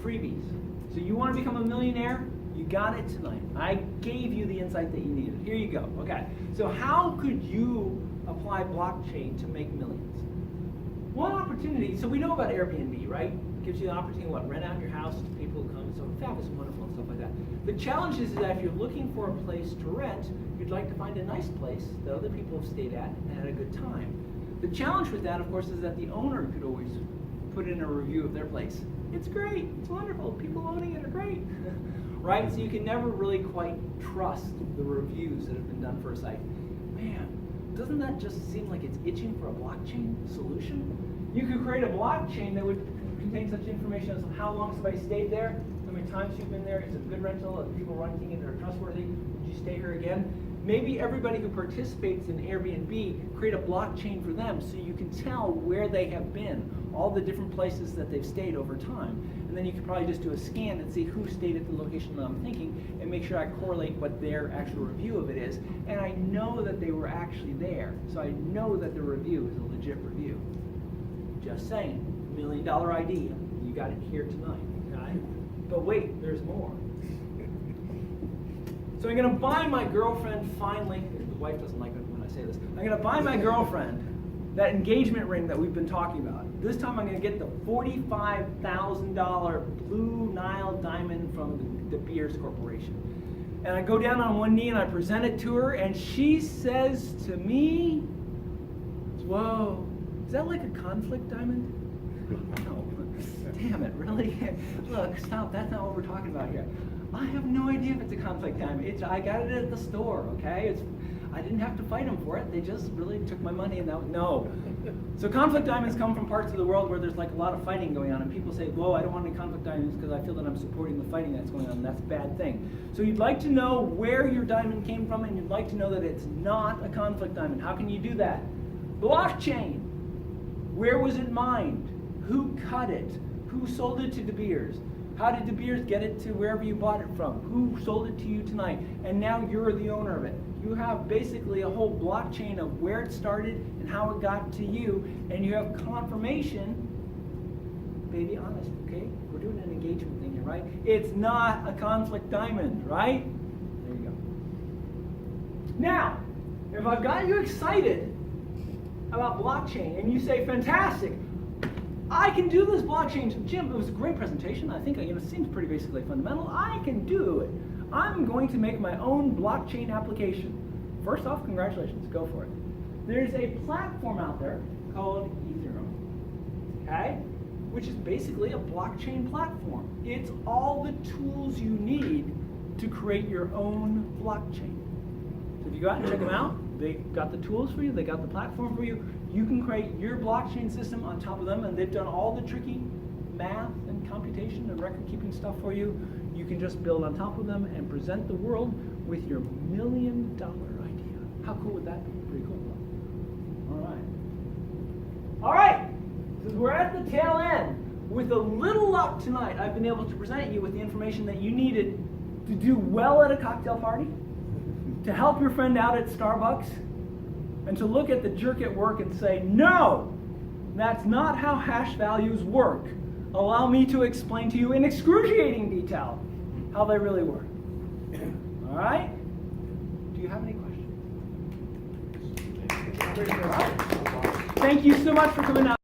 freebies. So you want to become a millionaire? You got it tonight. I gave you the insight that you needed. Here you go. Okay. So how could you apply blockchain to make millions? One opportunity. So we know about Airbnb, right? It gives you an opportunity to rent out your house to people who come. So that was wonderful and stuff like that. The challenge is that if you're looking for a place to rent, you'd like to find a nice place that other people have stayed at and had a good time. The challenge with that, of course, is that the owner could always put in a review of their place. It's great. It's wonderful. People owning it are great. Right? So you can never really quite trust the reviews that have been done for a site. Man, doesn't that just seem like it's itching for a blockchain solution? You could create a blockchain that would contain such information as how long somebody stayed there, how many times you've been there, is it a good rental, are the people renting it are trustworthy, would you stay here again? Maybe everybody who participates in Airbnb, create a blockchain for them so you can tell where they have been, all the different places that they've stayed over time. And then you could probably just do a scan and see who stayed at the location that I'm thinking and make sure I correlate what their actual review of it is. And I know that they were actually there. So I know that the review is a legit review. Just saying, $1 million idea. You got it here tonight, okay? But wait, there's more. So I'm going to buy my girlfriend finally, the wife doesn't like it when I say this, I'm going to buy my girlfriend that engagement ring that we've been talking about. This time I'm going to get the $45,000 Blue Nile diamond from the Beers Corporation. And I go down on one knee and I present it to her and she says to me, whoa, is that like a conflict diamond? No. Damn it, really? Look, stop, that's not what we're talking about here. I have no idea if it's a conflict diamond. I got it at the store, okay? I didn't have to fight them for it. They just really took my money and that was, no. So conflict diamonds come from parts of the world where there's like a lot of fighting going on and people say, whoa, I don't want any conflict diamonds because I feel that I'm supporting the fighting that's going on and that's a bad thing. So you'd like to know where your diamond came from and you'd like to know that it's not a conflict diamond. How can you do that? Blockchain. Where was it mined? Who cut it? Who sold it to De Beers? How did De Beers get it to wherever you bought it from? Who sold it to you tonight? And now you're the owner of it. You have basically a whole blockchain of where it started and how it got to you, and you have confirmation. Baby, honest, okay? We're doing an engagement thing here, right? It's not a conflict diamond, right? There you go. Now, if I've got you excited about blockchain and you say, fantastic, I can do this blockchain. Jim, it was a great presentation. I think it seems pretty basically fundamental. I can do it. I'm going to make my own blockchain application. First off, congratulations. Go for it. There's a platform out there called Ethereum, okay? Which is basically a blockchain platform. It's all the tools you need to create your own blockchain. So if you go out and check them out, they got the tools for you, they got the platform for you. You can create your blockchain system on top of them, and they've done all the tricky math and computation and record-keeping stuff for you. You can just build on top of them and present the world with your $1 million idea. How cool would that be? Pretty cool. All right. All right. Since we're at the tail end, With a little luck tonight, I've been able to present you with the information that you needed to do well at a cocktail party, to help your friend out at Starbucks, and to look at the jerk at work and say, no, that's not how hash values work. Allow me to explain to you in excruciating detail how they really work. All right? Do you have any questions? All right. Thank you so much for coming out.